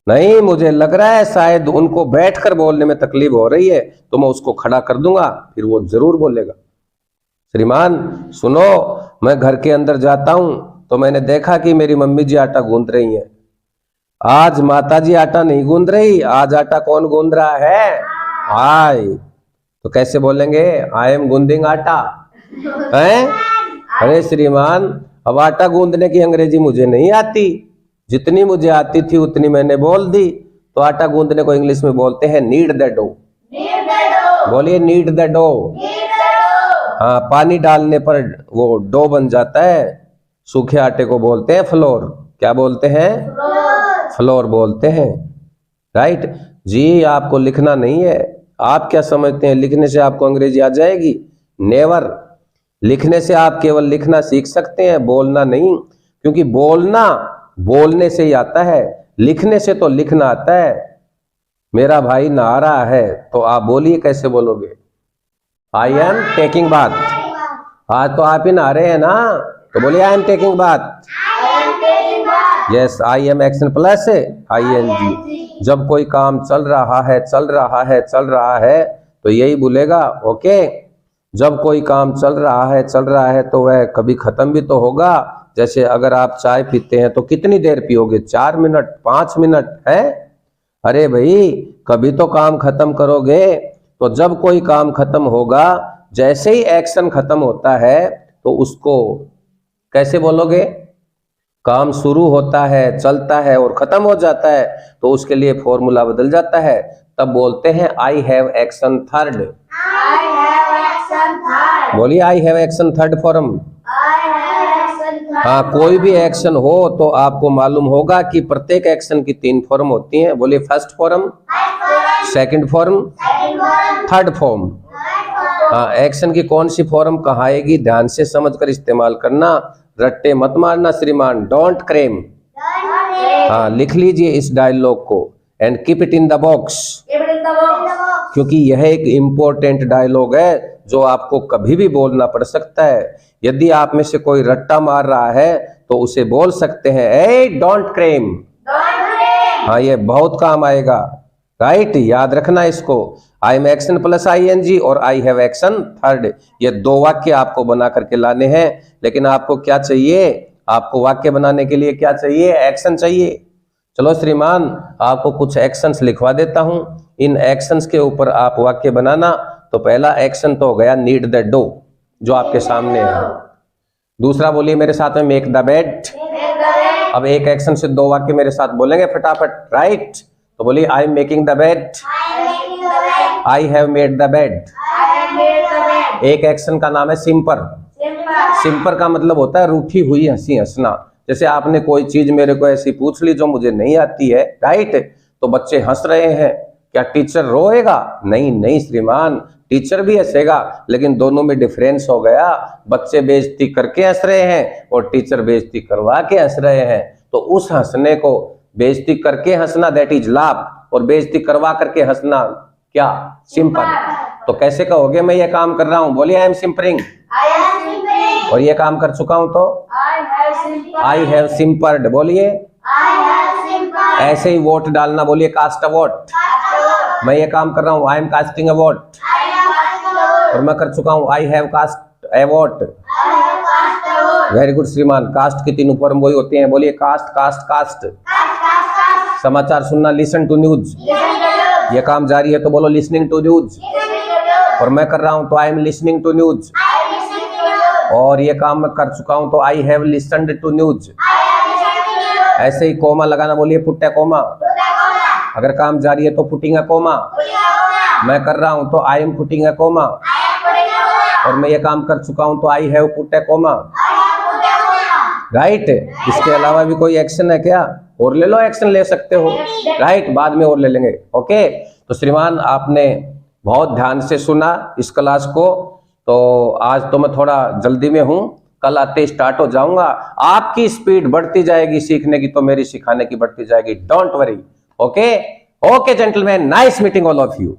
नहीं, मुझे लग रहा है शायद उनको बैठकर बोलने में तकलीफ हो रही है, तो मैं उसको खड़ा कर दूंगा, फिर वो जरूर बोलेगा। श्रीमान सुनो, मैं घर के अंदर जाता हूं तो मैंने देखा कि मेरी मम्मी जी आटा गूंद रही हैं। आज माता जी आटा नहीं गूंद रही, आज आटा कौन गूंद रहा है? आई। तो कैसे बोलेंगे? आई एम गूंदिंग आटा। हैं? अरे श्रीमान, अब आटा गूंदने की अंग्रेजी मुझे नहीं आती, जितनी मुझे आती थी उतनी मैंने बोल दी। तो आटा गूंदने को इंग्लिश में बोलते हैं नीड द डो। बोलिए नीड द डो। हाँ, पानी डालने पर वो डो बन जाता है। सूखे आटे को बोलते हैं फ्लोर। क्या बोलते हैं? फ्लोर बोलते हैं। राइट जी। आपको लिखना नहीं है। आप क्या समझते हैं लिखने से आपको अंग्रेजी आ जाएगी? नेवर। लिखने से आप केवल लिखना सीख सकते हैं, बोलना नहीं, क्योंकि बोलना बोलने से ही आता है, लिखने से तो लिखना आता है। मेरा भाई नहा रहा है तो आप बोलिए, कैसे बोलोगे? I am taking bath. आज तो आप ही नहा रहे हैं ना, तो बोलिए I am taking bath. Yes, I am action plus ING। जब कोई काम चल रहा है, चल रहा है, चल रहा है, तो यही बोलेगा। ओके, जब कोई काम चल रहा है, चल रहा है, तो वह कभी खत्म भी तो होगा। जैसे अगर आप चाय पीते हैं तो कितनी देर पियोगे? 4 मिनट, 5 मिनट है? अरे भाई, कभी तो काम खत्म करोगे। तो जब कोई काम खत्म होगा, जैसे ही एक्शन खत्म होता है, तो उसको कैसे बोलोगे? काम शुरू होता है, चलता है और खत्म हो जाता है, तो उसके लिए फॉर्मूला बदल जाता है। तब बोलते हैं आई हैव एक्शन थर्ड। बोलिए I have action third form. हाँ, कोई भी एक्शन हो तो आपको मालूम होगा कि प्रत्येक एक्शन की 3 फॉर्म होती हैं। बोलिए first form, second form, third form. हाँ, एक्शन की कौन सी फॉर्म कहाँ आएगी, ध्यान से समझकर इस्तेमाल करना, रट्टे मत मारना श्रीमान। Don't cram. हाँ, लिख लीजिए इस डायलॉग को and keep it in the box, क्योंकि यह एक इम्पोर्टेंट डायलॉग है जो आपको कभी भी बोलना पड़ सकता है। यदि आप में से कोई रट्टा मार रहा है तो उसे बोल सकते हैं, ए डोंट क्रेम। हाँ, ये बहुत काम आएगा। राइट, याद रखना इसको। आई एम एक्शन प्लस ING और आई हैव एक्शन थर्ड, ये 2 वाक्य आपको बना करके लाने हैं। लेकिन आपको क्या चाहिए? आपको वाक्य बनाने के लिए क्या चाहिए? एक्शन चाहिए। चलो श्रीमान, आपको कुछ एक्शंस लिखवा देता हूं, इन एक्शंस के ऊपर आप वाक्य बनाना। तो पहला एक्शन तो हो गया नीड द डो, जो आपके सामने है। दूसरा बोलिए मेरे साथ में, मेक द बेड। अब एक एक्शन से 2 वाक्य मेरे साथ बोलेंगे फटाफट। राइट, तो बोलिए I am making the bed, I have made the bed. एक एक्शन का नाम है सिंपर। सिंपर का मतलब होता है रूठी हुई हंसी हंसना। जैसे आपने कोई चीज मेरे को ऐसी पूछ ली जो मुझे नहीं आती है, राइट, तो बच्चे हंस रहे हैं, क्या टीचर रोएगा? नहीं नहीं श्रीमान, टीचर भी हंसेगा, लेकिन दोनों में डिफरेंस हो गया। बच्चे बेइज्जती करके हंस रहे हैं और टीचर बेइज्जती करवा के हंस रहे हैं। तो उस हंसने को, बेइज्जती करके हंसना दैट इज लाफ, और बेइज्जती करवा करके हंसना क्या? सिंपल। तो कैसे कहोगे मैं ये काम कर रहा हूं? बोलिए आई एम सिंपरिंग। और ये काम कर चुका हूं तो आई हैव सिंपर्ड। बोलिए ऐसे ही वोट डालना, बोलिए कास्ट अ वोट। मैं ये काम कर रहा हूं, I am casting a vote. और मैं कर चुका हूं, I have cast a vote. Very good श्रीमान। कास्ट की 3 फॉर्म वही होते हैं। बोलिए कास्ट, कास्ट, कास्ट। समाचार सुनना, लिसन टू न्यूज। ये काम जारी है तो बोलो लिसनिंग टू न्यूज। और मैं कर रहा हूं तो I am listening to news. और ये काम मैं कर चुका हूं तो I have listened to news. ऐसे ही कोमा लगाना, बोलिए पुट ए कोमा। अगर काम जारी है तो पुटिंग अ कोमा। मैं कर रहा हूं तो I am putting a comma. और मैं ये काम कर चुका हूं तो I have put a comma. Right, इसके अलावा भी कोई एक्शन है क्या? और ले लो, एक्शन ले सकते हो। राइट, बाद में और ले लेंगे। ओके, तो श्रीमान आपने बहुत ध्यान से सुना इस क्लास को। तो आज तो मैं थोड़ा जल्दी में हूं, कल आते स्टार्ट हो जाऊंगा। आपकी स्पीड बढ़ती जाएगी सीखने की, तो मेरी सिखाने की बढ़ती जाएगी। Don't worry. Okay okay gentleman, nice meeting all of you.